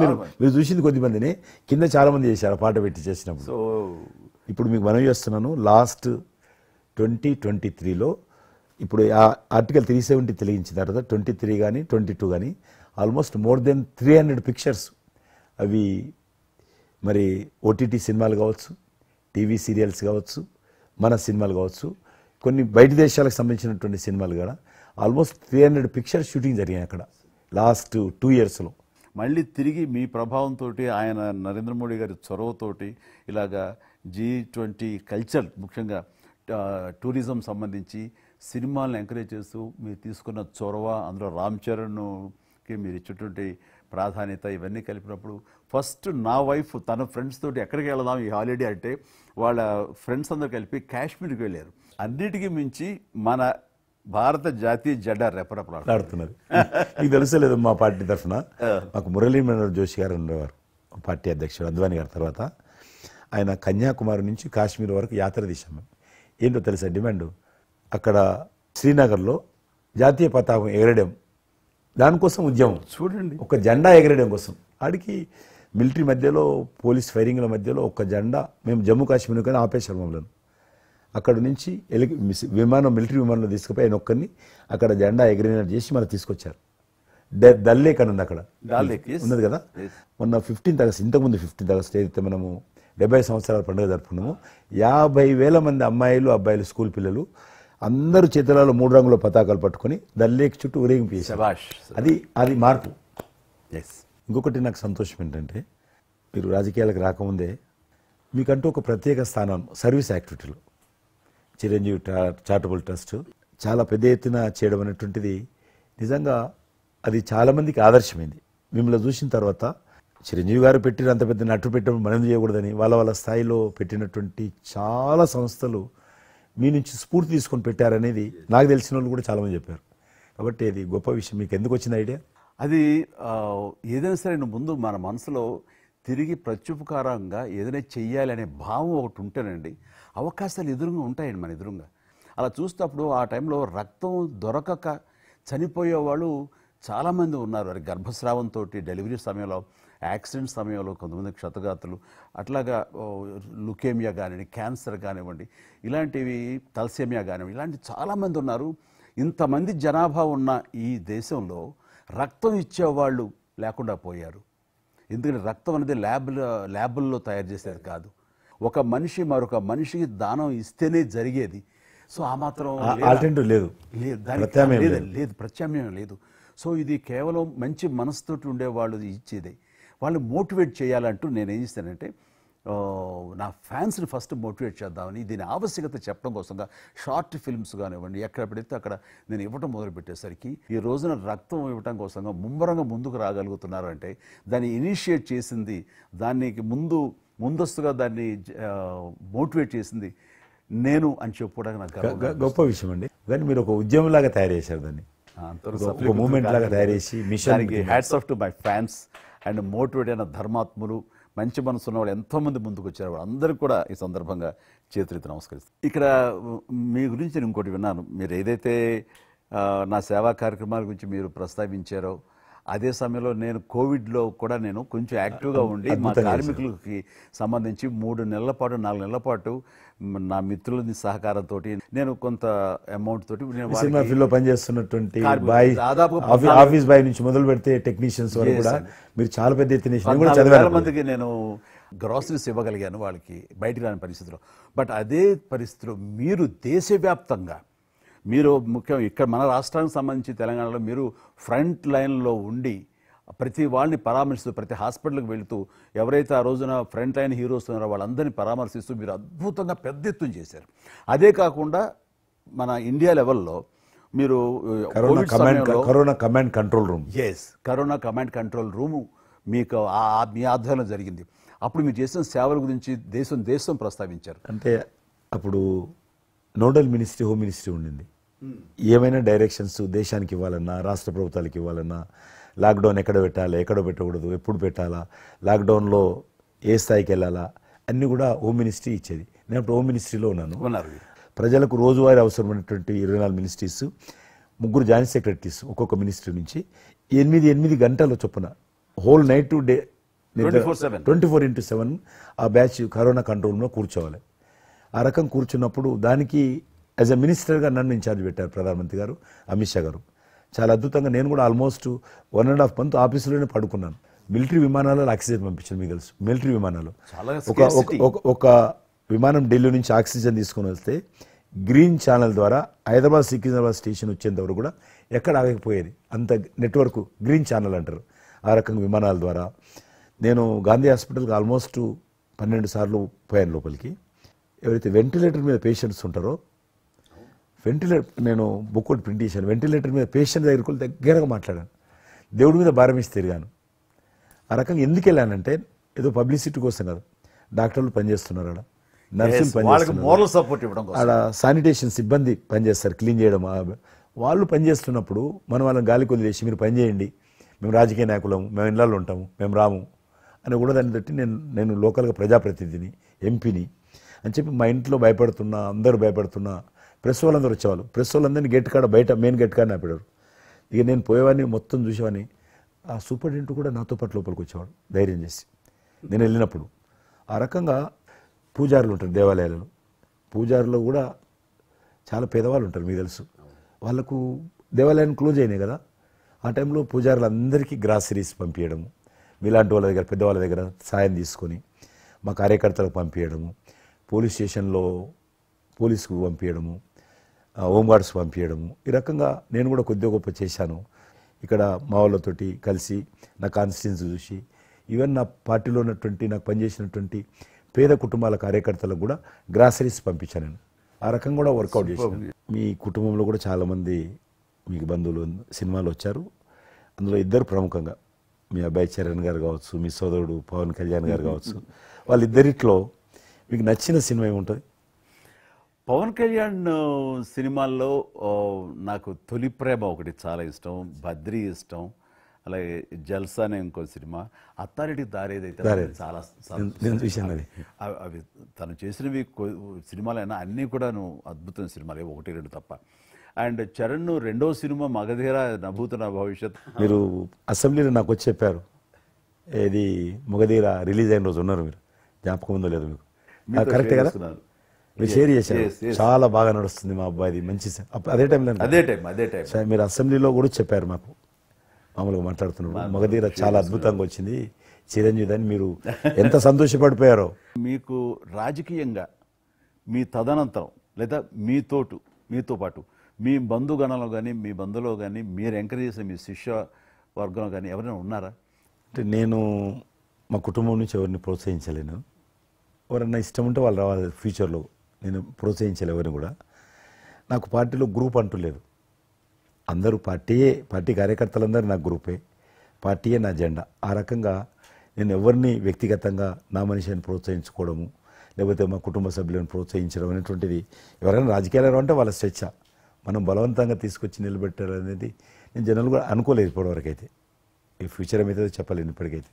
మీరు చూసింది కొద్ది మందిని, కింద చాలా మంది చేశారు పాట పెట్టి చేసినప్పుడు. సో ఇప్పుడు మీకు మనం చేస్తున్నాను లాస్ట్ 2023లో ఇప్పుడు ఆ ఆర్టికల్ 370 తెలిగించిన తర్వాత 23 కానీ 22 కానీ ఆల్మోస్ట్ మోర్ దెన్ 300 పిక్చర్స్ అవి మరి ఓటీటీ సినిమాలు కావచ్చు, టీవీ సీరియల్స్ కావచ్చు, మన సినిమాలు కావచ్చు, కొన్ని బయట దేశాలకు సంబంధించినటువంటి సినిమాలు కూడా ఆల్మోస్ట్ 300 పిక్చర్స్ షూటింగ్ జరిగాయి అక్కడ లాస్ట్ 2 ఇయర్స్లో. మళ్ళీ తిరిగి మీ ప్రభావంతో ఆయన నరేంద్ర మోడీ గారి చొరవతోటి ఇలాగా G20 కల్చర్ ముఖ్యంగా టూరిజం సంబంధించి సినిమాలను ఎంకరేజ్ చేస్తూ మీరు తీసుకున్న చొరవ, అందులో రామ్ చరణ్కి మీరు ఇచ్చేటువంటి ప్రాధాన్యత ఇవన్నీ కలిపినప్పుడు ఫస్ట్ నా వైఫ్ తన ఫ్రెండ్స్ తోటి ఎక్కడికి వెళదాం ఈ హాలిడే అంటే వాళ్ళ ఫ్రెండ్స్ అందరూ కలిపి కాశ్మీర్కి వెళ్ళారు. అన్నిటికీ మించి మన భారత జాతీయ జెండా రెపరెపలాడుతున్నది. మీకు తెలుసలేదు, మా పార్టీ తరఫున మాకు మురళీ మనోహర్ జోషి గారు ఉండేవారు, పార్టీ అధ్యక్షుడు అద్వానీ గారి తర్వాత. ఆయన కన్యాకుమారి నుంచి కాశ్మీర్ వరకు యాత్ర తీసాము. ఏంటో తెలుసా డిమాండ్? అక్కడ శ్రీనగర్లో జాతీయ పతాకం ఎగరడం, దానికోసం ఉద్యమం. చూడండి, ఒక జెండా ఎగరడం కోసం. ఆడికి మిలిటరీ మధ్యలో, పోలీస్ ఫైరింగ్ల మధ్యలో ఒక జెండా మేము జమ్మూ కాశ్మీర్ కానీ ఆపేశారు మమ్మల్ని. అక్కడ నుంచి విమానం, మిలిటరీ విమానంలో తీసుకుపోయి ఆయన ఒక్కరిని అక్కడ జెండా ఎగిరినట్టు చేసి మనకు తీసుకొచ్చారు. డల్ లేక్ అని ఉంది అక్కడ, ఉన్నది కదా. మొన్న 15th ఆగస్ట్, ఇంతకుముందు 15th ఆగస్ట్ ఏదైతే మనము 70 సంవత్సరాల పండుగ జరుపుకున్నాము, 50,000 మంది అమ్మాయిలు, అబ్బాయిలు, స్కూల్ పిల్లలు అందరూ చేతులలో 3 రంగుల పతాకాలు పట్టుకొని డల్ లేక్ చుట్టూ ఊరేగింపు చేశారు. అది మార్పు. ఇంకొకటి నాకు సంతోషం ఏంటంటే, మీరు రాజకీయాలకు రాకముందే మీకంటూ ఒక ప్రత్యేక స్థానం సర్వీస్ యాక్టివిటీలో చిరంజీవి చారిటబుల్ ట్రస్ట్ చాలా పెద్ద ఎత్తున చేయడం అనేటువంటిది నిజంగా అది చాలామందికి ఆదర్శమైంది. మిమ్మల్ని చూసిన తర్వాత చిరంజీవి గారు పెట్టిన అంత పెద్ద నటు పెట్టడం మనం చేయకూడదని వాళ్ళ స్థాయిలో పెట్టినటువంటి చాలా సంస్థలు మీ నుంచి స్ఫూర్తి తీసుకొని పెట్టారనేది నాకు తెలిసిన వాళ్ళు కూడా చాలామంది చెప్పారు. కాబట్టి అది గొప్ప విషయం. మీకు ఎందుకు వచ్చిన ఐడియా? అది ఏదైనా సరే ముందు మన మనసులో తిరిగి ప్రత్యుపకారంగా ఏదైనా చెయ్యాలి అనే భావం ఒకటి ఉంటేనండి అవకాశాలు ఎదురుగా ఉంటాయండి మన ఎదురుగా. అలా చూసినప్పుడు ఆ టైంలో రక్తం దొరకక చనిపోయే వాళ్ళు చాలామంది ఉన్నారు. అది గర్భస్రావంతో, డెలివరీ సమయంలో, యాక్సిడెంట్ సమయంలో కొంతమంది క్షతగాతులు, అట్లాగా లుకేమియా కానివ్వండి, క్యాన్సర్ కానివ్వండి, ఇలాంటివి తలసేమియా కానివ్వండి, ఇలాంటి చాలామంది ఉన్నారు. ఇంతమంది జనాభా ఉన్న ఈ దేశంలో రక్తం ఇచ్చేవాళ్ళు లేకుండా పోయారు. ఎందుకంటే రక్తం అనేది ల్యాబుల్లో తయారు చేసేది కాదు, ఒక మనిషి మరొక మనిషికి దానం ఇస్తేనే జరిగేది. సో ఆ మాత్రం లేదు, ప్రత్యామ్నాయం లేదు. సో ఇది కేవలం మంచి మనసుతోటి ఉండేవాళ్ళు ఇచ్చేదే. వాళ్ళు మోటివేట్ చేయాలంటూ నేను ఏం చేస్తానంటే, నా ఫ్యాన్స్ని ఫస్ట్ మోటివేట్ చేద్దామని దీని ఆవశ్యకత చెప్పడం కోసంగా షార్ట్ ఫిల్మ్స్ కానివ్వండి, ఎక్కడ పెడితే అక్కడ నేను ఇవ్వటం మొదలుపెట్టేసరికి ఈ రోజున రక్తం ఇవ్వటం కోసంగా ముమ్మరంగా ముందుకు రాగలుగుతున్నారు అంటే దాన్ని ఇనిషియేట్ చేసింది, దానికి ముందస్తుగా దాన్ని మోటివేట్ చేసింది నేను అని చెప్పుకోవడానికి నాకు గొప్ప విషయం అండి. కానీ మీరు ఒక ఉద్యమంలాగా తయారు చేశారు దాన్ని, ఒక మూమెంట్ లాగా తయారు చేసి మిషన్కి hats off to my fans and motivate అయిన ధర్మాత్ములు, మంచి మనసు ఉన్న వాళ్ళు ఎంతోమంది ముందుకు వచ్చారు. వాళ్ళందరికీ కూడా ఈ సందర్భంగా చేతులెత్తి నమస్కరిస్తాను. ఇక్కడ మీ గురించి నేను ఇంకోటి విన్నాను. మీరు ఏదైతే నా సేవా కార్యక్రమాల గురించి మీరు ప్రస్తావించారో అదే సమయంలో నేను కోవిడ్లో కూడా నేను కొంచెం యాక్టివ్గా ఉండి మా కార్మికులకి సంబంధించి 3 నెలల పాటు 4 నెలల పాటు నా మిత్రుల సహకారంతో నేను కొంత అమౌంట్ తోటి సినిమా ఫీల్డ్లో పనిచేస్తున్నటువంటి ఆఫీస్ బాయ్ నుంచి మొదలు పెడితే టెక్నీషియన్స్ వరకు కూడా మీరు చాలా పెద్ద ఎత్తున మందికి నేను గ్రాసరీస్ ఇవ్వగలిగాను వాళ్ళకి బయటికి రాని పరిస్థితిలో. బట్ అదే పరిస్థితిలో మీరు దేశవ్యాప్తంగా మీరు ముఖ్యం ఇక్కడ మన రాష్ట్రానికి సంబంధించి తెలంగాణలో మీరు ఫ్రంట్ లైన్లో ఉండి ప్రతి వాళ్ళని పరామర్శిస్తూ, ప్రతి హాస్పిటల్కి వెళుతూ ఎవరైతే ఆ రోజున ఫ్రంట్ లైన్ హీరోస్ ఉన్నారో వాళ్ళందరినీ పరామర్శిస్తూ మీరు అద్భుతంగా పెద్ద ఎత్తున చేశారు. అదే కాకుండా మన ఇండియా లెవెల్లో మీరు corona command control room, corona command control room మీకు మీ ఆధ్వర్యంలో జరిగింది. అప్పుడు మీరు చేసిన సేవల గురించి దేశం ప్రస్తావించారు. అంటే అప్పుడు నోడల్ మినిస్ట్రీ, హోమ్ మినిస్ట్రీ ఉండింది. ఏమైనా డైరెక్షన్స్ దేశానికి ఇవ్వాలన్నా, రాష్ట్ర ప్రభుత్వాలకు ఇవ్వాలన్నా, లాక్డౌన్ ఎక్కడ పెట్టాలా, ఎక్కడ పెట్టకూడదు, ఎప్పుడు పెట్టాలా, లాక్డౌన్లో ఏ స్థాయికి వెళ్ళాలా అన్నీ కూడా హోమ్ మినిస్ట్రీ ఇచ్చేది. నేను అప్పుడు హోమ్ మినిస్ట్రీలో ఉన్నాను. ప్రజలకు రోజువారీ అవసరమైనటువంటి 24 మినిస్ట్రీస్, 3 జాయింట్ సెక్రటరీస్ ఒక్కొక్క మినిస్ట్రీ నుంచి 8 గంటల చొప్పున హోల్ నైట్ టు డే 24/7 ఆ బ్యాచ్ కరోనా కంట్రోల్ రూమ్లో కూర్చోవాలి. ఆ రకం కూర్చున్నప్పుడు దానికి యాజ్ ఎ మినిస్టర్గా నన్ను ఇన్ఛార్జ్ పెట్టారు ప్రధానమంత్రి గారు, అమిత్ షా గారు. చాలా అద్భుతంగా నేను కూడా ఆల్మోస్ట్ 1.5 month ఆఫీసులోనే పడుకున్నాను. మిలిటరీ విమానాలలో ఆక్సిజన్ పంపించాను, మీకు తెలుసు. మిలిటరీ విమానాలు చాలా ఒక విమానం ఢిల్లీ నుంచి ఆక్సిజన్ తీసుకొని వస్తే గ్రీన్ ఛానల్ ద్వారా హైదరాబాద్ సికింద్రాబాద్ స్టేషన్ వచ్చేంత వరకు కూడా ఎక్కడ ఆగకపోయేది. అంత నెట్వర్క్ గ్రీన్ ఛానల్ అంటారు. ఆ రకంగా విమానాల ద్వారా నేను గాంధీ హాస్పిటల్కి ఆల్మోస్ట్ 12 సార్లు పోయాను లోపలికి. ఎవరైతే వెంటిలేటర్ మీద పేషెంట్స్ ఉంటారో, నేను బుక్ ఒకటి ప్రింట్ చేశాను. వెంటిలేటర్ మీద పేషెంట్ దగ్గరికి వెళ్ళి దగ్గరగా మాట్లాడాను. దేవుడి మీద భారం ఇచ్చి తిరిగాను. ఆ రకంగా ఎందుకు వెళ్ళానంటే ఏదో పబ్లిసిటీ కోసం కాదు. డాక్టర్లు పనిచేస్తున్నారు, ఆడ నర్సులు పనిచేస్తున్నారు, ఆడ శానిటేషన్ సిబ్బంది పనిచేస్తారు, క్లీన్ చేయడం. వాళ్ళు పనిచేస్తున్నప్పుడు మనం వాళ్ళని గాలికి వదిలేసి మీరు పని చేయండి, మేము రాజకీయ నాయకులము, మేము ఇళ్ళల్లో ఉంటాము, మేము రాము అని కూడా దాన్ని బట్టి నేను లోకల్గా ప్రజాప్రతినిధిని, ఎంపీని అని చెప్పి మా ఇంట్లో భయపడుతున్నా, అందరూ భయపడుతున్నా. ప్రెస్ వాళ్ళందరూ వచ్చేవాళ్ళు. ప్రెస్ వాళ్ళందరినీ గేట్ కాడ, బయట మెయిన్ గేట్ కాడ ఆపాడు. ఇక నేను పోయేవాడిని, మొత్తం చూసేవాడిని. ఆ సూపరింటెండెంట్ కూడా నాతో పాటు లోపలికి వచ్చేవాడు ధైర్యం చేసి నేను వెళ్ళినప్పుడు. ఆ రకంగా పూజారులు ఉంటారు దేవాలయాలలో. పూజారులు కూడా చాలా పేదవాళ్ళు ఉంటారు, మీకు తెలుసు. వాళ్ళకు దేవాలయాన్ని క్లోజ్ అయినాయి కదా. ఆ టైంలో పూజారులందరికీ గ్రాసరీస్ పంపించడము, మీలాంటి వాళ్ళ దగ్గర, పెద్దవాళ్ళ దగ్గర సాయం తీసుకొని మా కార్యకర్తలకు పంపించడము, పోలీస్ స్టేషన్లో పోలీసుకు పంపించడము, హోంగార్డ్స్ పంపించడము. ఈ రకంగా నేను కూడా కొద్దిగా గొప్ప చేశాను. ఇక్కడ మా వాళ్ళతోటి కలిసి నా కాన్స్టిట్యున్సీ చూసి, ఈవెన్ నా పార్టీలో ఉన్నటువంటి, నాకు పనిచేసినటువంటి పేద కుటుంబాల కార్యకర్తలకు కూడా గ్రాసరీస్ పంపించాను నేను. ఆ రకంగా కూడా వర్కౌట్ చేశాను. మీ కుటుంబంలో కూడా చాలామంది మీకు బంధువులు సినిమాలు వచ్చారు. అందులో ఇద్దరు ప్రముఖంగా, మీ అబ్బాయి చరణ్ గారు కావచ్చు, మీ సోదరుడు పవన్ కళ్యాణ్ గారు కావచ్చు. వాళ్ళిద్దరిట్లో మీకు నచ్చిన సినిమా ఏముంటుంది? పవన్ కళ్యాణ్ సినిమాల్లో నాకు తొలి ప్రేమ ఒకటి చాలా ఇష్టం, బద్రీ ఇష్టం, అలాగే జల్సా అనే ఇంకో సినిమా, అత్తారెడ్డి దారేదైతే చాలా అవి తను చేసినవి సినిమాలైనా అన్నీ కూడాను అద్భుతమైన సినిమాలు, 1-2 తప్ప. అండ్ చరణ్ రెండో సినిమా మగధీర నభూత నా భవిష్యత్. మీరు అసెంబ్లీలో నాకు వచ్చి చెప్పారు, ఇది మగధీర రిలీజ్ అయిన రోజు ఉన్నారు మీరు, జ్ఞాపకం ఉందో లేదు మీకు? కరెక్టే కదా, మీరు షేర్ చేశారు. చాలా బాగా నడుస్తుంది మా అబ్బాయిది, మంచి. అదే టైం మీరు అసెంబ్లీలో కూడా చెప్పారు మాకు, మామూలుగా మాట్లాడుతున్నారు, మగధీర చాలా అద్భుతంగా వచ్చింది, చిరంజీవి అని. మీరు ఎంత సంతోషపడిపోయారో. మీకు రాజకీయంగా మీ తదనంతరం లేదా మీతో పాటు మీ బంధుగణంలో కానీ, మీ బంధువులో కానీ, మీరు ఎంకరేజ్ చేసిన మీ శిష్య వర్గంలో కానీ ఎవరైనా ఉన్నారా? అంటే నేను మా కుటుంబం నుంచి ఎవరిని ప్రోత్సహించలేను. ఎవరన్నా ఇష్టం ఉంటే వాళ్ళు రావాలి ఫ్యూచర్లో. నేను ప్రోత్సహించలే ఎవరిని కూడా. నాకు పార్టీలో గ్రూప్ అంటూ లేదు. అందరూ పార్టీ కార్యకర్తలందరూ నా గ్రూపే, పార్టీయే నా జెండా. ఆ రకంగా నేను ఎవరిని వ్యక్తిగతంగా నా మనిషిని ప్రోత్సహించుకోవడము, లేకపోతే మా కుటుంబ సభ్యులను ప్రోత్సహించడం అనేటువంటిది, ఎవరైనా రాజకీయాలు అంటే వాళ్ళ స్వేచ్ఛ, మనం బలవంతంగా తీసుకొచ్చి నిలబెట్టాలనేది నేను జనరల్ కూడా అనుకోలేదు ఇప్పటివరకు అయితే. ఈ ఫ్యూచర్ ఏమైతే చెప్పలేను ఇప్పటికైతే.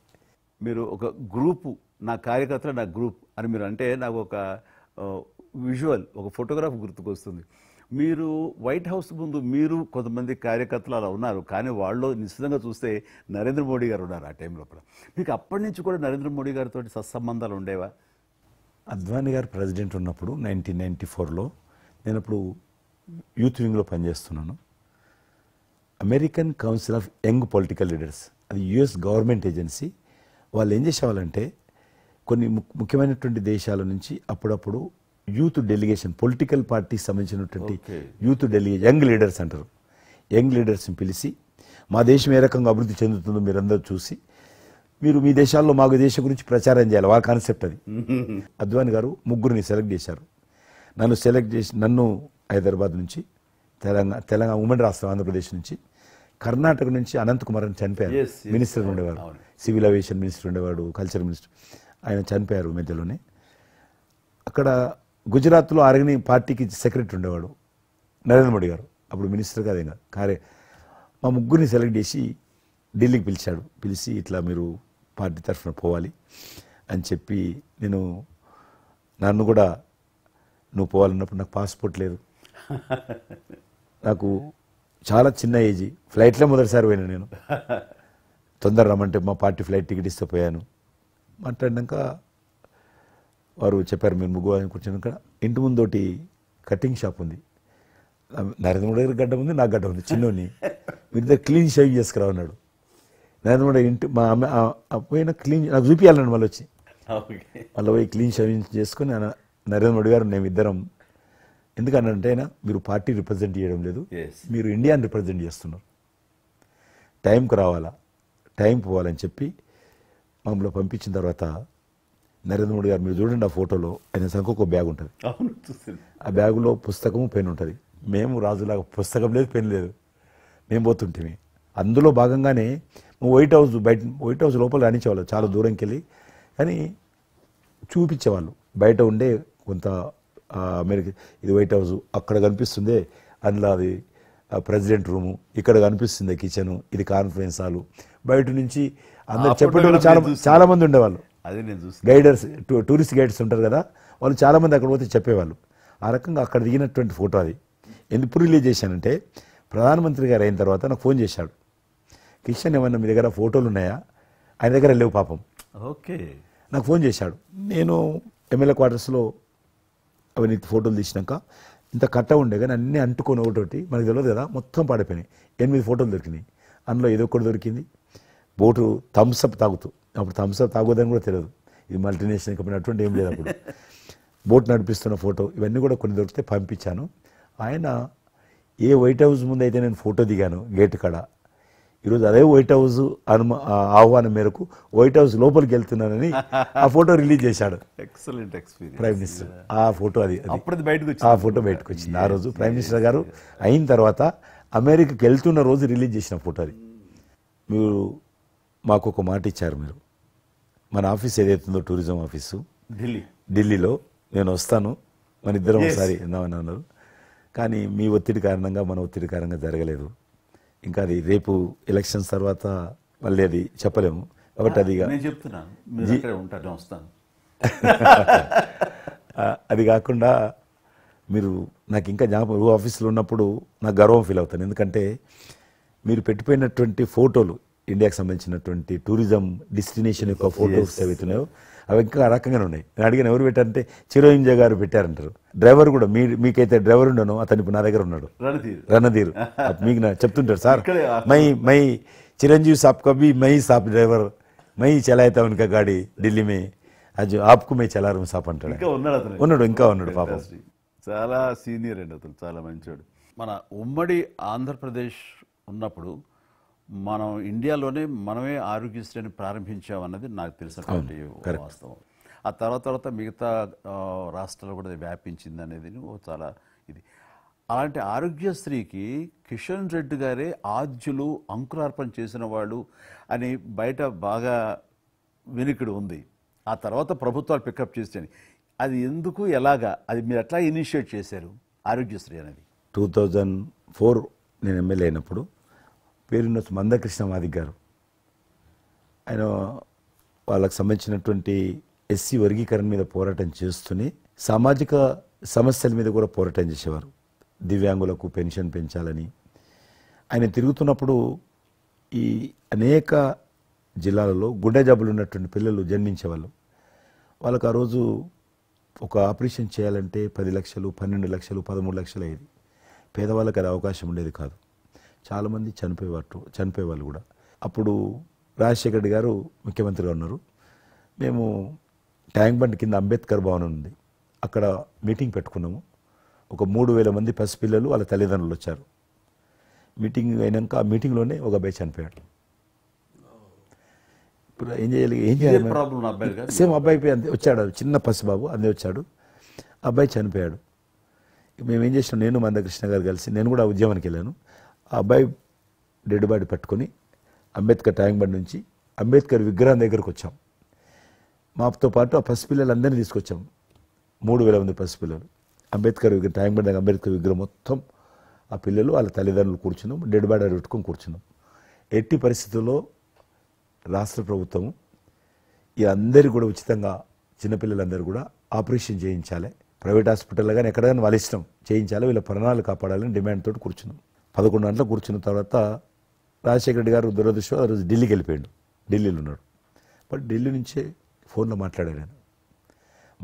మీరు ఒక గ్రూపు, నా కార్యకర్తలు నా గ్రూప్ అని మీరు అంటే నాకు ఒక విజువల్, ఒక ఫోటోగ్రాఫ్ గుర్తుకొస్తుంది. మీరు వైట్ హౌస్ ముందు మీరు కొంతమంది కార్యకర్తలు అలా ఉన్నారు, కానీ వాళ్ళు నిశ్చితంగా చూస్తే నరేంద్ర మోడీ గారు ఉన్నారు ఆ టైం లోపల. మీకు అప్పటి నుంచి కూడా నరేంద్ర మోడీ గారితో సత్సంబంధాలు ఉండేవా? అద్వానీ గారు ప్రెసిడెంట్ ఉన్నప్పుడు 1994లో నేను అప్పుడు యూత్ వింగ్లో పనిచేస్తున్నాను. American council of young political leaders, అది యుఎస్ గవర్నమెంట్ ఏజెన్సీ. వాళ్ళు ఏం చేసేవాళ్ళంటే కొన్ని ముఖ్యమైనటువంటి దేశాల నుంచి అప్పుడప్పుడు యూత్ డెలిగేషన్, పొలిటికల్ పార్టీకి సంబంధించినటువంటి యూత్ డెలిగేషన్, యంగ్ లీడర్స్ అంటారు, యంగ్ లీడర్స్ని పిలిచి మా దేశం ఏ రకంగా అభివృద్ధి చెందుతుందో మీరందరూ చూసి మీరు మీ దేశాల్లో మాకు దేశం గురించి ప్రచారం చేయాలి, వాళ్ళ కాన్సెప్ట్ అది. అద్వానీ గారు ముగ్గురిని సెలెక్ట్ చేశారు. నన్ను హైదరాబాద్ నుంచి, తెలంగాణ ఉమ్మడి రాష్ట్రం ఆంధ్రప్రదేశ్ నుంచి, కర్ణాటక నుంచి అనంత్ కుమార్ అని చనిపోయారు, మినిస్టర్ ఉండేవాడు, సివిల్ ఏవియేషన్ మినిస్టర్ ఉండేవాడు, కల్చర్ మినిస్టర్. ఆయన చనిపోయారు మధ్యలోనే. అక్కడ గుజరాత్లో ఆర్గనీ పార్టీకి సెక్రటరీ ఉండేవాడు నరేంద్ర మోడీ గారు, అప్పుడు మినిస్టర్ కాదు ఇంకా. మా ముగ్గురిని సెలెక్ట్ చేసి ఢిల్లీకి పిలిచాడు. పిలిచి ఇట్లా మీరు పార్టీ తరఫున పోవాలి అని చెప్పి, నన్ను కూడా నువ్వు పోవాలన్నప్పుడు నాకు పాస్పోర్ట్ లేదు, నాకు చాలా చిన్న ఏజీ, ఫ్లైట్లో మొదటిసారి పోయాను నేను. తొందర రమ్మంటే మా పార్టీ ఫ్లైట్ టికెట్ ఇస్తే పోయాను. మాట్లాడినాక వారు చెప్పారు మీరు ముగ్గురు అని కూర్చున్నాక ఇంటి ముందోటి కటింగ్ షాప్ ఉంది, నరేంద్ర మోడీ గారి గడ్డ ఉంది, నా గడ్డ ఉంది చిన్నోని, మీరు దగ్గర క్లీన్ షేవింగ్ చేసుకురా అన్నాడు. నరేంద్ర మోడీ ఇంటి మా అమ్మ పోయిన క్లీన్ నాకు చూపించాలండి మళ్ళీ వచ్చి, మళ్ళీ పోయి క్లీన్ షేవింగ్ చేసుకుని నరేంద్ర మోడీ గారు మేము ఇద్దరం, ఎందుకనంటే అయినా మీరు పార్టీ రిప్రజెంట్ చేయడం లేదు, మీరు ఇండియాని రిప్రజెంట్ చేస్తున్నారు, టైంకి రావాలా, టైం పోవాలని చెప్పి మమ్మల్ని పంపించిన తర్వాత నరేంద్ర మోడీ గారు మీరు చూడండి ఆ ఫోటోలో ఆయన సంఖ్య బ్యాగ్ ఉంటుంది, ఆ బ్యాగులో పుస్తకము పెన్ ఉంటుంది. మేము రాజులాగా పుస్తకం లేదు, పెన్ లేదు, మేము పోతుంటే అందులో భాగంగానే వైట్ హౌస్ లోపల రాణించేవాళ్ళు చాలా దూరంకి వెళ్ళి, కానీ చూపించేవాళ్ళు బయట ఉండే కొంత అమెరికా ఇది వైట్ హౌస్ అక్కడ కనిపిస్తుంది, అందులో అది ప్రెసిడెంట్ రూము, ఇక్కడ కనిపిస్తుంది కిచెను, ఇది కాన్ఫరెన్స్ హాలు, బయట నుంచి అందరు చెప్పేటోళ్ళు చాలా మంది ఉండేవాళ్ళు. గైడర్స్ టూరిస్ట్ గైడ్స్ ఉంటారు కదా, వాళ్ళు చాలామంది అక్కడ పోతే చెప్పేవాళ్ళు. ఆ రకంగా అక్కడ దిగినటువంటి ఫోటో అది. ఎందుకు రిలీజ్ చేశానంటే ప్రధానమంత్రి గారు అయిన తర్వాత నాకు ఫోన్ చేశాడు, కిషన్ ఏమన్నా మీ దగ్గర ఫోటోలు ఉన్నాయా? ఆయన దగ్గర లేవు పాపం. ఓకే, నాకు ఫోన్ చేశాడు. నేను ఎమ్మెల్యే క్వార్టర్స్లో అవినీతి ఫోటోలు తీసినాక ఇంత కట్ట ఉండే కానీ అన్నీ అంటుకొని ఒకటి మనకు తెలియదు కదా, మొత్తం పాడిపోయినాయి. 8 ఫోటోలు దొరికినాయి. అందులో ఏదో ఒకటి దొరికింది, బోటు థమ్స్అప్ తాగుతూ, అప్పుడు థమ్స్అప్ తాగొద్దని కూడా తెలియదు, ఇది మల్టీనేషనల్ కంపెనీ అటువంటి ఏం లేదు అప్పుడు. బోట్ నడిపిస్తున్న ఫోటో ఇవన్నీ కూడా కొన్ని దొరికితే పంపించాను. ఆయన ఏ వైట్ హౌస్ ముందు అయితే నేను ఫోటో దిగాను గేట్ కాడ, ఈరోజు అదే వైట్ హౌస్ ఆహ్వానం మేరకు వైట్ హౌస్ లోపలికి వెళ్తున్నానని ఆ ఫోటో రిలీజ్ చేశాడు. ఎక్సలెంట్ ఎక్స్పీరియన్స్ ప్రైమ్ మినిస్టర్ ఆ ఫోటో బయటకు ఆ ఫోటో బయటకు వచ్చింది. ఆ రోజు ప్రైమ్ మినిస్టర్ గారు అయిన తర్వాత అమెరికాకి వెళ్తున్న రోజు రిలీజ్ చేసిన ఫోటో అది. మీరు మాకు ఒక మాట ఇచ్చారు, మీరు మన ఆఫీస్ ఏదైతుందో టూరిజం ఆఫీసు ఢిల్లీలో నేను వస్తాను, మన ఇద్దరం ఒకసారి ఎందామని అన్నారు. కానీ మీ ఒత్తిడి కారణంగా మన ఒత్తిడి కారణంగా జరగలేదు. ఇంకా అది రేపు ఎలక్షన్స్ తర్వాత మళ్ళీ అది చెప్పలేము కాబట్టి అది అది కాకుండా మీరు నాకు ఇంకా జ్ఞాపకం ఆఫీస్లో ఉన్నప్పుడు నాకు గర్వం ఫీల్ అవుతాను. ఎందుకంటే మీరు పెట్టిపోయినటువంటి ఫోటోలు ఇండియాకి సంబంధించినటువంటి టూరిజం డెస్టినేషన్ యొక్క ఫోటోస్ ఏవైతున్నాయో అవి ఇంకా ఆ రకంగానే ఉన్నాయి. నేను అడిగిన ఎవరు పెట్టారంటే చిరంజీవి గారు పెట్టారంటారు. డ్రైవర్ కూడా మీకైతే డ్రైవర్ ఉండను, అతను ఇప్పుడు నా దగ్గర ఉన్నాడు, రణధీర్. మీకు చెప్తుంటారు సార్ మై చిరంజీవి సాబ్ కभी मैं ही साहब ड्राइवर मैं ही चलाता उनका गाड़ी ఢిల్లీ में आज आपको मैं चला रहा हूं साहब అంటాడు. ఇంకా ఉన్నాడు పాపం. చాలా సీనియర్ అండి అతను, చాలా మంచోడు. మన ఉమ్మడి ఆంధ్రప్రదేశ్ ఉన్నప్పుడు మనం ఇండియాలోనే మనమే ఆరోగ్యశ్రీని ప్రారంభించామన్నది నాకు తెలిసినటువంటి వాస్తవం. ఆ తర్వాత మిగతా రాష్ట్రాలు కూడా వ్యాపించింది అనేది చాలా ఇది. అలాంటి ఆరోగ్యశ్రీకి కిషన్ రెడ్డి గారే ఆద్యులు, అంకురార్పణ చేసిన వాళ్ళు అని బయట బాగా వినికిడి ఉంది. ఆ తర్వాత ప్రభుత్వాలు పికప్ చేస్తాయి. అది ఎందుకు, ఎలాగా, అది మీరు ఎట్లా ఇనిషియేట్ చేశారు ఆరోగ్యశ్రీ అనేది? 2004 నేను ఎమ్మెల్యే అయినప్పుడు పేరున్న మందకృష్ణ మాదిక్ గారు, ఆయన వాళ్ళకి సంబంధించినటువంటి ఎస్సీ వర్గీకరణ మీద పోరాటం చేస్తూనే సామాజిక సమస్యల మీద కూడా పోరాటం చేసేవారు. దివ్యాంగులకు పెన్షన్ పెంచాలని ఆయన తిరుగుతున్నప్పుడు ఈ అనేక జిల్లాలలో గుండె జబ్బులు ఉన్నటువంటి పిల్లలు జన్మించేవాళ్ళు. వాళ్ళకు ఆ రోజు ఒక ఆపరేషన్ చేయాలంటే 10 లక్షలు, 12 లక్షలు, 13 లక్షలు అయ్యేది. పేదవాళ్ళకి అది అవకాశం ఉండేది కాదు. చాలామంది చనిపోయేవాళ్ళు కూడా. అప్పుడు రాజశేఖర రెడ్డి గారు ముఖ్యమంత్రిగా ఉన్నారు. మేము ట్యాంక్ బండ్ కింద అంబేద్కర్ భవన్ ఉంది, అక్కడ మీటింగ్ పెట్టుకున్నాము. ఒక 3000 మంది పసిపిల్లలు వాళ్ళ తల్లిదండ్రులు వచ్చారు. మీటింగ్ అయినాక ఆ మీటింగ్లోనే ఒక అబ్బాయి చనిపోయాడు. ఇప్పుడు ఏం చేయాలి సేమ్ అబ్బాయి వచ్చాడు, చిన్న పసిబాబు అందే వచ్చాడు, అబ్బాయి చనిపోయాడు. మేమేం చేసినాం, నేను మందకృష్ణ గారు కలిసి, నేను కూడా ఉద్యమానికి వెళ్ళాను. ఆ అబ్బాయి డెడ్ బాడీ పట్టుకొని అంబేద్కర్ ట్యాంక్ బండ్ నుంచి అంబేద్కర్ విగ్రహం దగ్గరకు వచ్చాం. మాతో పాటు ఆ పసిపిల్లలందరినీ తీసుకొచ్చాం. 3000 మంది పసిపిల్లలు అంబేద్కర్ విగ్రహం ట్యాంక్ బండ్ దగ్గర అంబేద్కర్ విగ్రహం మొత్తం ఆ పిల్లలు వాళ్ళ తల్లిదండ్రులు కూర్చున్నాం, డెడ్ బాడీ పెట్టుకొని కూర్చున్నాం. ఎట్టి పరిస్థితుల్లో రాష్ట్ర ప్రభుత్వం ఈ అందరికీ కూడా ఉచితంగా చిన్నపిల్లలందరూ కూడా ఆపరేషన్ చేయించాలి, ప్రైవేట్ హాస్పిటల్లో కానీ ఎక్కడైనా వాళ్ళ ఇష్టం చేయించాలి, వీళ్ళ ప్రాణాలు కాపాడాలని డిమాండ్ తోటి కూర్చున్నాం. 11 గంటలకు కూర్చున్న తర్వాత రాజశేఖర రెడ్డి గారు దురదృష్టం ఆ రోజు ఢిల్లీకి వెళ్ళిపోయాడు. ఢిల్లీలో ఉన్నాడు. బట్ ఢిల్లీ నుంచే ఫోన్లో మాట్లాడాను నేను.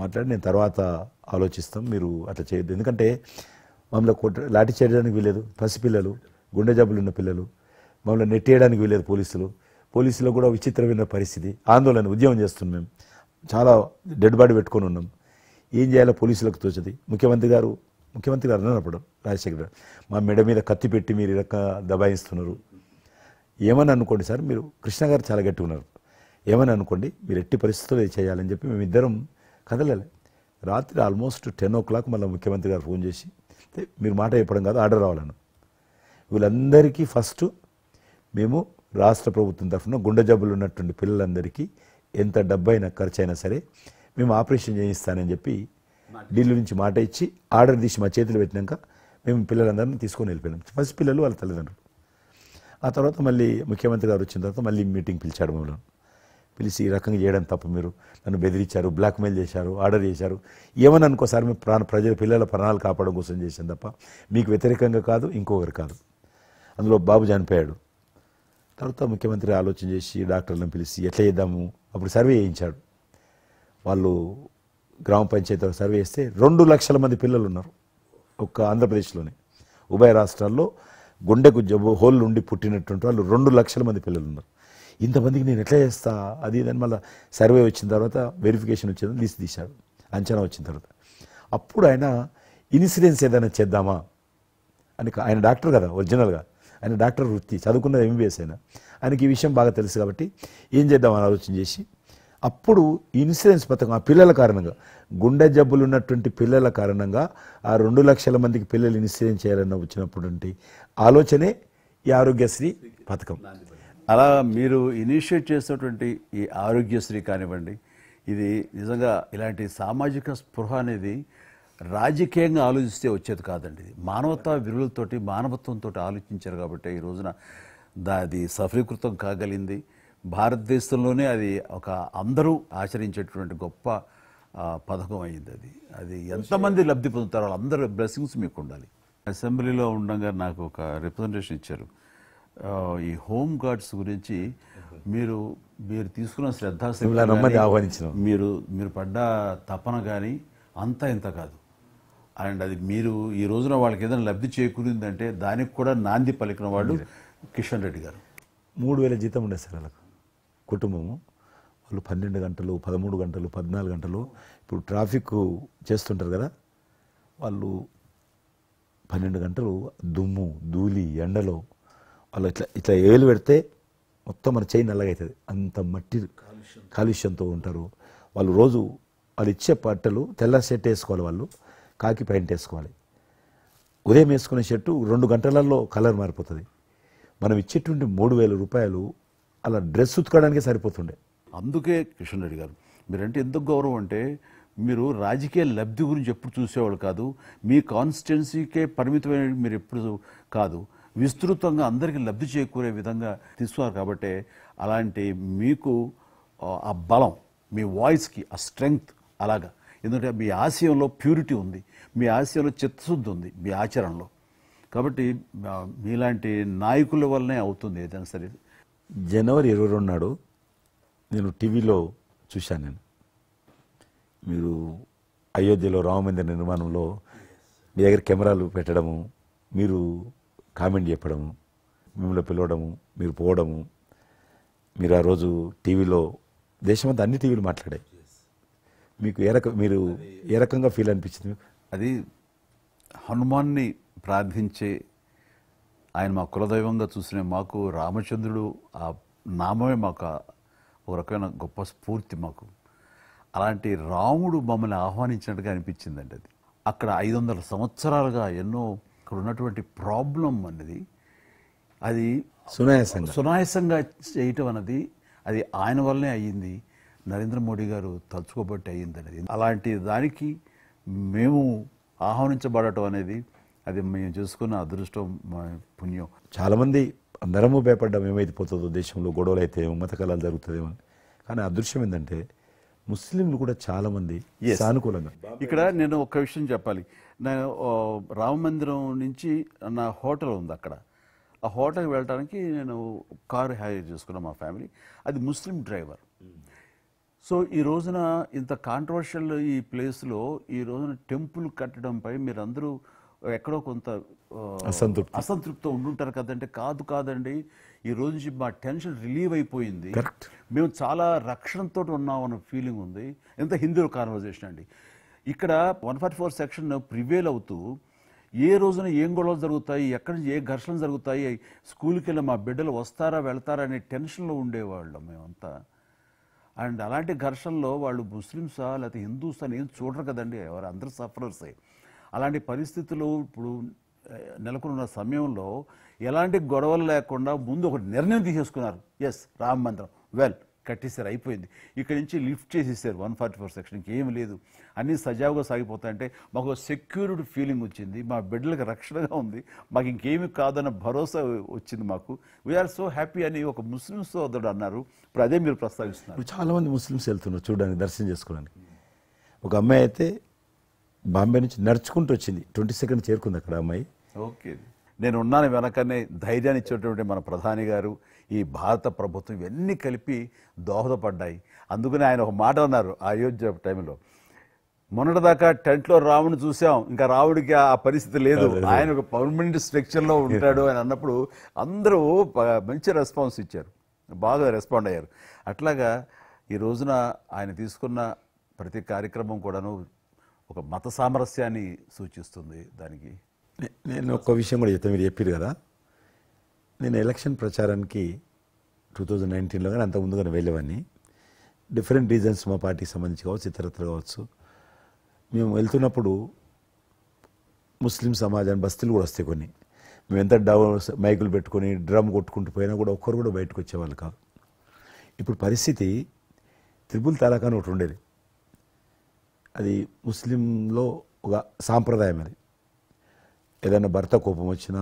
మాట్లాడి నేను తర్వాత ఆలోచిస్తాం, మీరు అట్లా చేయొద్దు. ఎందుకంటే మమ్మల్ని లాఠీ చేయడానికి వీలేదు, పసిపిల్లలు, గుండె జబ్బులు ఉన్న పిల్లలు, మమ్మల్ని నెట్టేయడానికి వీలేదు పోలీసులో కూడా విచిత్రమైన పరిస్థితి, ఆందోళన, ఉద్యమం చేస్తున్నాం మేము, చాలా డెడ్ బాడీ పెట్టుకొని ఉన్నాం. ఏం చేయాలో పోలీసులకు తోచది. ముఖ్యమంత్రి గారు అన్నప్పుడు రాజశేఖర్ గారు మా మెడ మీద కత్తి పెట్టి మీరు ఈ రకంగా దబాయిస్తున్నారు, ఏమని అనుకోండి సార్, మీరు కృష్ణ గారు చాలా గట్టిగా ఉన్నారు, ఏమని అనుకోండి, మీరు ఎట్టి పరిస్థితుల్లో ఇది చేయాలని చెప్పి మేమిద్దరం కదలాలి. రాత్రి ఆల్మోస్ట్ 10 o'clock మళ్ళీ ముఖ్యమంత్రి గారు ఫోన్ చేసి మీరు మాట చెప్పడం కాదు ఆర్డర్ రావాలను. వీళ్ళందరికీ ఫస్ట్ మేము రాష్ట్ర ప్రభుత్వం తరఫున గుండె జబ్బులు ఉన్నటువంటి పిల్లలందరికీ ఎంత డబ్బైనా ఖర్చు అయినా సరే మేము ఆపరేషన్ చేయిస్తానని చెప్పి ఢిల్లీ నుంచి మాట ఇచ్చి ఆర్డర్ తీసి మా చేతులు పెట్టినాక మేము పిల్లలందరినీ తీసుకొని వెళ్ళిపోయినాం, ఫస్ట్ పిల్లలు వాళ్ళ తల్లిదండ్రులు. ఆ తర్వాత మళ్ళీ ముఖ్యమంత్రి గారు వచ్చిన తర్వాత మళ్ళీ మీటింగ్ పిలిచాడు మమ్మల్ని. పిలిచి ఈ రకంగా చేయడం తప్ప, మీరు నన్ను బెదిరించారు, బ్లాక్మెయిల్ చేశారు, ఆర్డర్ చేశారు, ఏమని అనుకోసారి మేము పిల్లల ప్రాణాలు కాపాడడం కోసం చేశాం తప్ప మీకు వ్యతిరేకంగా కాదు, ఇంకొకరు కాదు. అందులో బాబు చనిపోయాడు. తర్వాత ముఖ్యమంత్రి ఆలోచన చేసి డాక్టర్లను పిలిచి ఎట్లా చేద్దాము, అప్పుడు సర్వే చేయించాడు. వాళ్ళు గ్రామ పంచాయతీలో సర్వే చేస్తే 2 లక్షల మంది పిల్లలు ఉన్నారు ఒక్క ఆంధ్రప్రదేశ్లోనే. ఉభయ రాష్ట్రాల్లో గుండెకు జబ్బు హోల్ ఉండి పుట్టినటువంటి వాళ్ళు 2 లక్షల మంది పిల్లలు ఉన్నారు. ఇంతమందికి నేను ఎట్లా చేస్తా అది ఇదని మళ్ళీ సర్వే వచ్చిన తర్వాత వెరిఫికేషన్ వచ్చిన లిస్ట్ తీశాడు, అంచనా వచ్చిన తర్వాత అప్పుడు ఆయన ఇన్సూరెన్స్ ఏదైనా చేద్దామా అని, ఆయన డాక్టర్ కదా ఒరిజినల్గా, ఆయన డాక్టర్ వృత్తి, చదువుకున్నది MBBS అయినా, ఆయనకి ఈ విషయం బాగా తెలుసు కాబట్టి ఏం చేద్దామని ఆలోచన చేసి అప్పుడు ఇన్సూరెన్స్ పథకం ఆ పిల్లల కారణంగా, గుండె జబ్బులు ఉన్నటువంటి పిల్లల కారణంగా ఆ 2 లక్షల మందికి పిల్లలు ఇన్సూరెన్స్ చేయాలన్న వచ్చినటువంటి ఆలోచనే ఈ ఆరోగ్యశ్రీ పథకం. అలా మీరు ఇనిషియేట్ చేసినటువంటి ఈ ఆరోగ్యశ్రీ కానివ్వండి, ఇది నిజంగా ఇలాంటి సామాజిక స్పృహ అనేది రాజకీయంగా ఆలోచిస్తే వచ్చేది కాదండి. ఇది మానవతా విలువలతోటి, మానవత్వంతో ఆలోచించారు కాబట్టి ఈ రోజున అది సఫలీకృతం కాగలిగింది. భారతదేశంలోనే అది ఒక అందరూ ఆచరించేటువంటి గొప్ప పథకం అయింది. అది ఎంతమంది లబ్ధి పొందుతారో వాళ్ళందరూ బ్లెస్సింగ్స్ మీకు ఉండాలి. అసెంబ్లీలో ఉండగా నాకు ఒక రిప్రజెంటేషన్ ఇచ్చారు. ఈ హోమ్ గార్డ్స్ గురించి మీరు తీసుకున్న శ్రద్ధాశక్తి, మీరు పడ్డ తపన కానీ అంతా ఇంత కాదు. అండ్ అది మీరు ఈ రోజున వాళ్ళకి ఏదైనా లబ్ధి చేకూరిందంటే దానికి కూడా నాంది పలికిన వాడు కిషన్ రెడ్డి గారు. 3,000 జీతం ఉండేది సార్ వాళ్ళకు, కుటుంబము. వాళ్ళు 12 గంటలు, 13 గంటలు, 14 గంటలు, ఇప్పుడు ట్రాఫిక్ చేస్తుంటారు కదా, వాళ్ళు 12 గంటలు దుమ్ము ధూళి ఎండలో వాళ్ళు ఇట్లా ఏలు పెడితే మొత్తం మన చేయి నల్లగా అవుతుంది, అంత మట్టి కాలుష్యంతో ఉంటారు వాళ్ళు. రోజు వాళ్ళు ఇచ్చే బట్టలు తెల్ల షర్ట్ వేసుకోవాలి, వాళ్ళు కాకి ప్యాంట్ వేసుకోవాలి. ఉదయం వేసుకునే షర్టు 2 గంటలలో కలర్ మారిపోతుంది. మనం ఇచ్చేటువంటి 3,000 రూపాయలు అలా డ్రెస్ ఉతకడానికే సరిపోతుండే. అందుకే కిషన్ రెడ్డి గారు మీరంటే ఎందుకు గౌరవం అంటే, మీరు రాజకీయ లబ్ధి గురించి ఎప్పుడు చూసేవాళ్ళు కాదు, మీ కాన్స్టిట్యున్సీకే పరిమితమైన మీరు ఎప్పుడు కాదు, విస్తృతంగా అందరికీ లబ్ధి చేకూరే విధంగా తీసుకున్నారు. కాబట్టి అలాంటి మీకు ఆ బలం, మీ వాయిస్కి ఆ స్ట్రెంగ్త్ అలాగా, ఎందుకంటే మీ ఆశయంలో ప్యూరిటీ ఉంది, మీ ఆశయంలో చిత్తశుద్ధి ఉంది మీ ఆచరణలో. కాబట్టి మీలాంటి నాయకుల వల్లనే అవుతుంది ఏదైనా సరే. జనవరి 22 నాడు నేను టీవీలో చూశాను, మీరు అయోధ్యలో రామమందిర నిర్మాణంలో మీ దగ్గర కెమెరాలు పెట్టడము, మీరు కామెంట్ చెప్పడము, మిమ్మల్ని పిలవడము, మీరు పోవడము, మీరు ఆ రోజు టీవీలో దేశమంతా అన్ని టీవీలు మాట్లాడాయి. మీకు మీరు ఏ రకంగా ఫీల్ అనిపించింది? అది హనుమాన్ని ప్రార్థించే ఆయన మా కులదైవంగా చూసిన మాకు రామచంద్రుడు ఆ నామమే మాకు ఒక రకమైన గొప్ప స్ఫూర్తి మాకు. అలాంటి రాముడు మమ్మల్ని ఆహ్వానించినట్టుగా అనిపించిందండి. అది అక్కడ 500 సంవత్సరాలుగా ఎన్నో అక్కడ ఉన్నటువంటి ప్రాబ్లం అనేది అది సునాయాసంగా చేయటం అన్నది అది ఆయన వల్లనే అయ్యింది, నరేంద్ర మోడీ గారు తలుచుకోబట్టి అయ్యింది అనేది. అలాంటి దానికి మేము ఆహ్వానించబడటం అనేది అది మేము చేసుకున్న అదృష్టం, పుణ్యం. చాలామంది అందరము భయపడ్డాం ఏమైపోతుందో దేశంలో, గొడవలు అయితే మత కళాలు జరుగుతుందేమో. కానీ అదృశ్యం ఏంటంటే ముస్లింలు కూడా చాలామంది సానుకూలంగా. ఇక్కడ నేను ఒక విషయం చెప్పాలి. నేను రామ మందిరం నుంచి నా హోటల్ ఉంది అక్కడ, ఆ హోటల్కి వెళ్ళడానికి నేను కారు హైర్ చేసుకున్నాను మా ఫ్యామిలీ. అది ముస్లిం డ్రైవర్. సో ఈ రోజున ఇంత కాంట్రవర్షియల్ ఈ ప్లేస్లో ఈ రోజున టెంపుల్ కట్టడంపై మీరందరూ ఎక్కడో కొంత అసంతృప్తితో ఉండుంటారు కదంటే. కాదండి, ఈ రోజు నుంచి మా టెన్షన్ రిలీవ్ అయిపోయింది, మేము చాలా రక్షణతో ఉన్నాం అన్న ఫీలింగ్ ఉంది. ఎంత హిందూ కాన్వర్జేషన్ అండి. ఇక్కడ 144 సెక్షన్ ప్రివేల్ అవుతూ ఏ రోజున ఏం గొడవలు జరుగుతాయి, ఎక్కడి నుంచి ఏ ఘర్షణలు జరుగుతాయి, స్కూల్కి వెళ్ళి మా బిడ్డలు వస్తారా వెళ్తారా అనే టెన్షన్లో ఉండేవాళ్ళం మేమంతా. అండ్ అలాంటి ఘర్షణలో వాళ్ళు ముస్లిమ్సా లేకపోతే హిందూస్ అని ఏం చూడరు కదండి, ఎవరు అందరూ సఫరర్సే. అలాంటి పరిస్థితులు ఇప్పుడు నెలకొన్న సమయంలో ఎలాంటి గొడవలు లేకుండా ముందు ఒక నిర్ణయం తీసేసుకున్నారు. ఎస్, రామ మందిరం కట్టేశారు, అయిపోయింది. ఇక్కడి నుంచి లిఫ్ట్ చేసేసారు 144 సెక్షన్, ఇంకేం లేదు, అన్నీ సజావుగా సాగిపోతాయంటే మాకు సెక్యూర్డ్ ఫీలింగ్ వచ్చింది, మా బిడ్డలకు రక్షణగా ఉంది, మాకు ఇంకేమీ కాదన్న భరోసా వచ్చింది మాకు. వీఆర్ సో హ్యాపీ అని ఒక ముస్లిం సోదరుడు అన్నారు. ఇప్పుడు అదే మీరు ప్రస్తావిస్తున్నారు. చాలామంది ముస్లిమ్స్ వెళ్తున్నారు చూడడానికి, దర్శనం చేసుకోవడానికి. ఒక అమ్మాయి అయితే బాంబే నుంచి నడుచుకుంటూ వచ్చింది, 22nd చేరుకుంది అక్కడ అమ్మాయి. ఓకే, నేను ఉన్నాను వెనకనే ధైర్యాన్ని ఇచ్చేటువంటి మన ప్రధాని గారు, ఈ భారత ప్రభుత్వం ఇవన్నీ కలిపి దోహదపడ్డాయి. అందుకని ఆయన ఒక మాట అన్నారు అయోధ్య టైంలో, మొన్నటిదాకా టెంట్లో రాముడిని చూసాం, ఇంకా రావుడికి ఆ పరిస్థితి లేదు, ఆయన ఒక పర్మనెంట్ స్ట్రక్చర్లో ఉంటాడు అని అన్నప్పుడు అందరూ మంచి రెస్పాన్స్ ఇచ్చారు, బాగా రెస్పాండ్ అయ్యారు. అట్లాగా ఈ రోజున ఆయన తీసుకున్న ప్రతి కార్యక్రమం కూడాను ఒక మత సామరస్యాన్ని సూచిస్తుంది. దానికి నేను ఒక విషయం కూడా చెప్తాను, మీరు చెప్పారు కదా, నేను ఎలక్షన్ ప్రచారానికి 2019లో కానీ అంత ముందుగానే వెళ్ళేవాడిని. డిఫరెంట్ రీజన్స్ మా పార్టీకి సంబంధించి కావచ్చు, ఇతరత్ర కావచ్చు. మేము వెళ్తున్నప్పుడు ముస్లిం సమాజాన్ని బస్తీలు కూడా వస్తాయి కొన్ని, మేము ఎంత మైకులు పెట్టుకొని డ్రమ్ కొట్టుకుంటూ పోయినా కూడా ఒక్కరు కూడా బయటకు వచ్చేవాళ్ళు కాదు. ఇప్పుడు పరిస్థితి త్రిపుల్ తలాక్ అని ఒకటి ఉండేది, అది ముస్లింలో ఒక సాంప్రదాయం. అది ఏదైనా భర్త కోపం వచ్చినా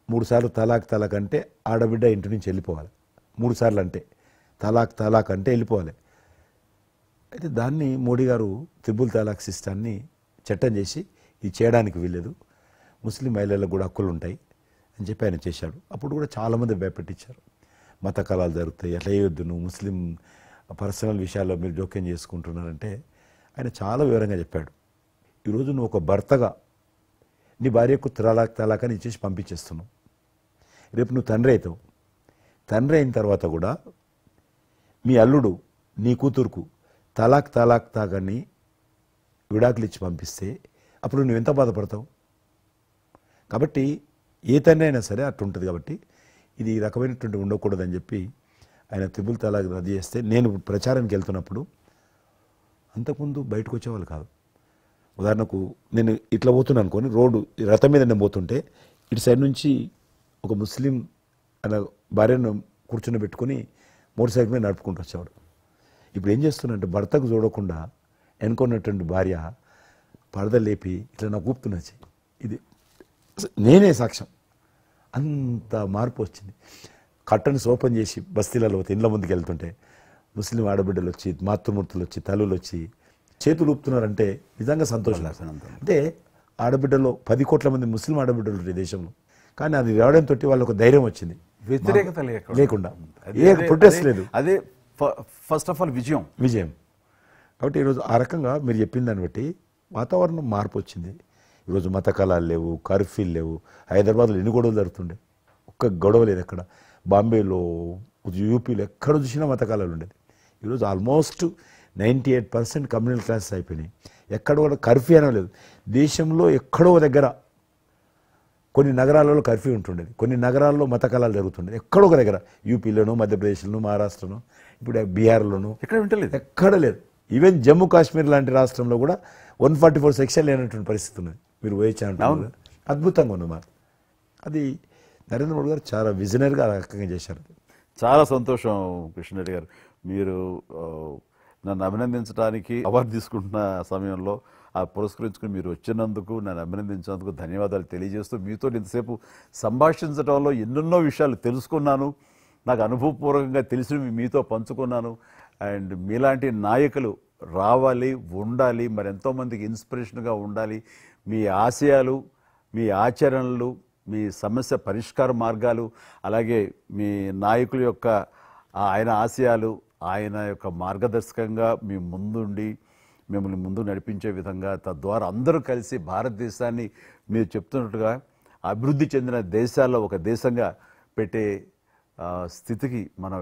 3 సార్లు తలాక్ అంటే ఆడబిడ్డ ఇంటి నుంచి వెళ్ళిపోవాలి. 3 సార్లు అంటే తలాక్ అంటే వెళ్ళిపోవాలి. అయితే దాన్ని మోడీ గారు త్రిపుల్ తలాక్ సిస్టాన్ని చట్టం చేసి ఇది చేయడానికి వీల్లేదు, ముస్లిం మహిళలకు కూడా హక్కులు ఉంటాయి అని చెప్పి ఆయన చేశాడు. అప్పుడు కూడా చాలామంది భయపెట్టించారు, మత కళాలు జరుగుతాయి, అట్లా వేయొద్దు, నువ్వు ముస్లిం పర్సనల్ విషయాల్లో మీరు జోక్యం చేసుకుంటున్నారంటే ఆయన చాలా వివరంగా చెప్పాడు. ఈరోజు నువ్వు ఒక భర్తగా నీ భార్యకు తలాక్ అని ఇచ్చేసి పంపించేస్తున్నావు, రేపు నువ్వు తండ్రి అవుతావు, తండ్రి అయిన తర్వాత కూడా మీ అల్లుడు నీ కూతురుకు తాకని విడాకులు ఇచ్చి పంపిస్తే అప్పుడు నువ్వు ఎంత బాధపడతావు? కాబట్టి ఏ తండ్రి అయినా సరే అట్లుంటుంది. కాబట్టి ఇది ఈ రకమైనటువంటి ఉండకూడదని చెప్పి ఆయన త్రిపుల్ తలాక్ రద్దు చేస్తే, నేను ప్రచారానికి వెళ్తున్నప్పుడు అంతకుముందు బయటకు వచ్చేవాళ్ళు కాదు. ఉదాహరణకు నేను ఇట్లా పోతున్నాను అనుకోని, రోడ్డు రథం మీద నేను పోతుంటే ఇటు సైడ్ నుంచి ఒక ముస్లిం అలా భార్యను కూర్చుని పెట్టుకుని మోటార్ సైకిల్ మీద నడుపుకుంటూ వచ్చేవాడు. ఇప్పుడు ఏం చేస్తున్నంటే భర్తకు చూడకుండా ఎన్నుకున్నటువంటి భార్య పరద లేపి ఇట్లా నాకు ఊపుతున్నచ్చి, ఇది నేనే సాక్ష్యం, అంత మార్పు వచ్చింది. కట్టన్స్ ఓపెన్ చేసి బస్తీలలో ఇండ్ల ముందుకు వెళ్తుంటే ముస్లిం ఆడబిడ్డలు వచ్చి, మాతృమూర్తులు వచ్చి, తల్లులు వచ్చి చేతులు ఊపుతున్నారంటే నిజంగా సంతోషం. అంటే ఆడబిడ్డలో 10 కోట్ల మంది ముస్లిం ఆడబిడ్డలు ఉంటారు దేశంలో, కానీ అది రావడంతో వాళ్ళకు ధైర్యం వచ్చింది, వ్యతిరేకత లేకుండా ఏ ప్రొటెస్ట్ లేదు. అదే ఫస్ట్ ఆఫ్ ఆల్ విజయం. కాబట్టి ఈరోజు ఆ రకంగా మీరు చెప్పిన దాన్ని బట్టి వాతావరణం మార్పు వచ్చింది. ఈరోజు మత కళాలు లేవు, కర్ఫ్యూలు లేవు. హైదరాబాద్లో ఎన్ని గొడవలు జరుగుతుండే, ఒక్క గొడవ లేదు ఎక్కడ. బాంబేలో, యూపీలో ఎక్కడ చూసినా మత కళాలు ఉండేది. ఈరోజు ఆల్మోస్ట్ 98% కమ్యూనల్ క్లాసెస్ అయిపోయినాయి. ఎక్కడ కూడా కర్ఫ్యూ అనే లేదు. దేశంలో ఎక్కడో దగ్గర కొన్ని నగరాలలో కర్ఫ్యూ ఉంటుండేది, కొన్ని నగరాల్లో మత కళాలు జరుగుతుండేది. ఎక్కడో ఒక దగ్గర యూపీలోనూ, మధ్యప్రదేశ్లోనూ, మహారాష్ట్రలోనూ, ఇప్పుడు బీహార్లోనూ ఎక్కడ లేదు. ఈవెన్ జమ్మూ కాశ్మీర్ లాంటి రాష్ట్రంలో కూడా 144 సెక్షన్ లేనటువంటి పరిస్థితి ఉన్నది. మీరు వేయించాను, అద్భుతంగా ఉన్నమాట. అది నరేంద్ర మోడీ గారు చాలా విజనరీగా ఆ రకంగా చేశారు. చాలా సంతోషం కృష్ణరెడ్డి గారు, మీరు నన్ను అభినందించడానికి అవార్డు తీసుకుంటున్న సమయంలో ఆ పురస్కరించుకుని మీరు వచ్చినందుకు, నన్ను అభినందించినందుకు ధన్యవాదాలు తెలియజేస్తూ, మీతో ఇంతసేపు సంభాషించడంలో ఎన్నెన్నో విషయాలు తెలుసుకున్నాను, నాకు అనుభవపూర్వకంగా తెలిసినవి మీతో పంచుకున్నాను. అండ్ మీలాంటి నాయకులు రావాలి, ఉండాలి, మరి ఎంతోమందికి ఇన్స్పిరేషన్గా ఉండాలి. మీ ఆశయాలు, మీ ఆచరణలు, మీ సమస్య పరిష్కార మార్గాలు, అలాగే మీ నాయకుల యొక్క ఆయన ఆశయాలు, ఆయన యొక్క మార్గదర్శకంగా మీ ముందుండి మిమ్మల్ని ముందు నడిపించే విధంగా, తద్వారా అందరూ కలిసి భారతదేశాన్ని మీరు చెప్తున్నట్టుగా అభివృద్ధి చెందిన దేశాల్లో ఒక దేశంగా పెట్టే స్థితికి మనం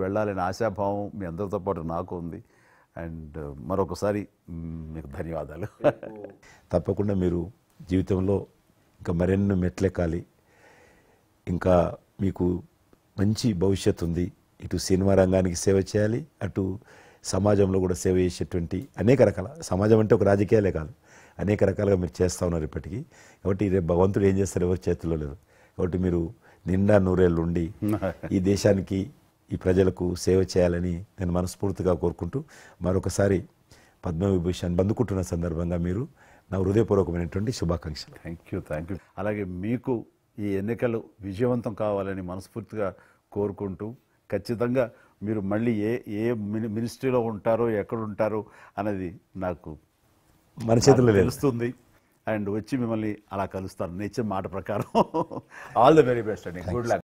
వెళ్ళాలనే ఆశాభావం మీ అందరితో పాటు నాకు ఉంది. అండ్ మరొకసారి మీకు ధన్యవాదాలు. తప్పకుండా మీరు జీవితంలో ఇంకా మరెన్నో మెట్లెక్కాలి, ఇంకా మీకు మంచి భవిష్యత్తు ఉంది. ఇటు సినిమా రంగానికి సేవ చేయాలి, అటు సమాజంలో కూడా సేవ చేసేటువంటి అనేక రకాల, సమాజం అంటే ఒక రాజకీయాలే కాదు, అనేక రకాలుగా మీరు చేస్తూ ఉన్నారు ఇప్పటికీ. కాబట్టి రేపు భగవంతుడు ఏం చేస్తారు ఎవరి చేతుల్లో లేదు. కాబట్టి మీరు నిండా నూరేళ్ళు ఉండి ఈ దేశానికి, ఈ ప్రజలకు సేవ చేయాలని నేను మనస్ఫూర్తిగా కోరుకుంటూ మరొకసారి పద్మవిభూషణ్ అందుకుంటున్న సందర్భంగా మీరు నా హృదయపూర్వకమైనటువంటి శుభాకాంక్షలు. Thank you. అలాగే మీకు ఈ ఎన్నికలు విజయవంతం కావాలని మనస్ఫూర్తిగా కోరుకుంటూ, ఖచ్చితంగా మీరు మళ్ళీ ఏ మినిస్ట్రీలో ఉంటారో, ఎక్కడ ఉంటారో అనేది నాకు మన చేతుల్లో లేదు. తెలుస్తుంది. అండ్ వచ్చి మిమ్మల్ని అలా కలుస్తాను, నేర్చిన మాట ప్రకారం. ఆల్ ద వెరీ బెస్ట్ అండి. Good luck.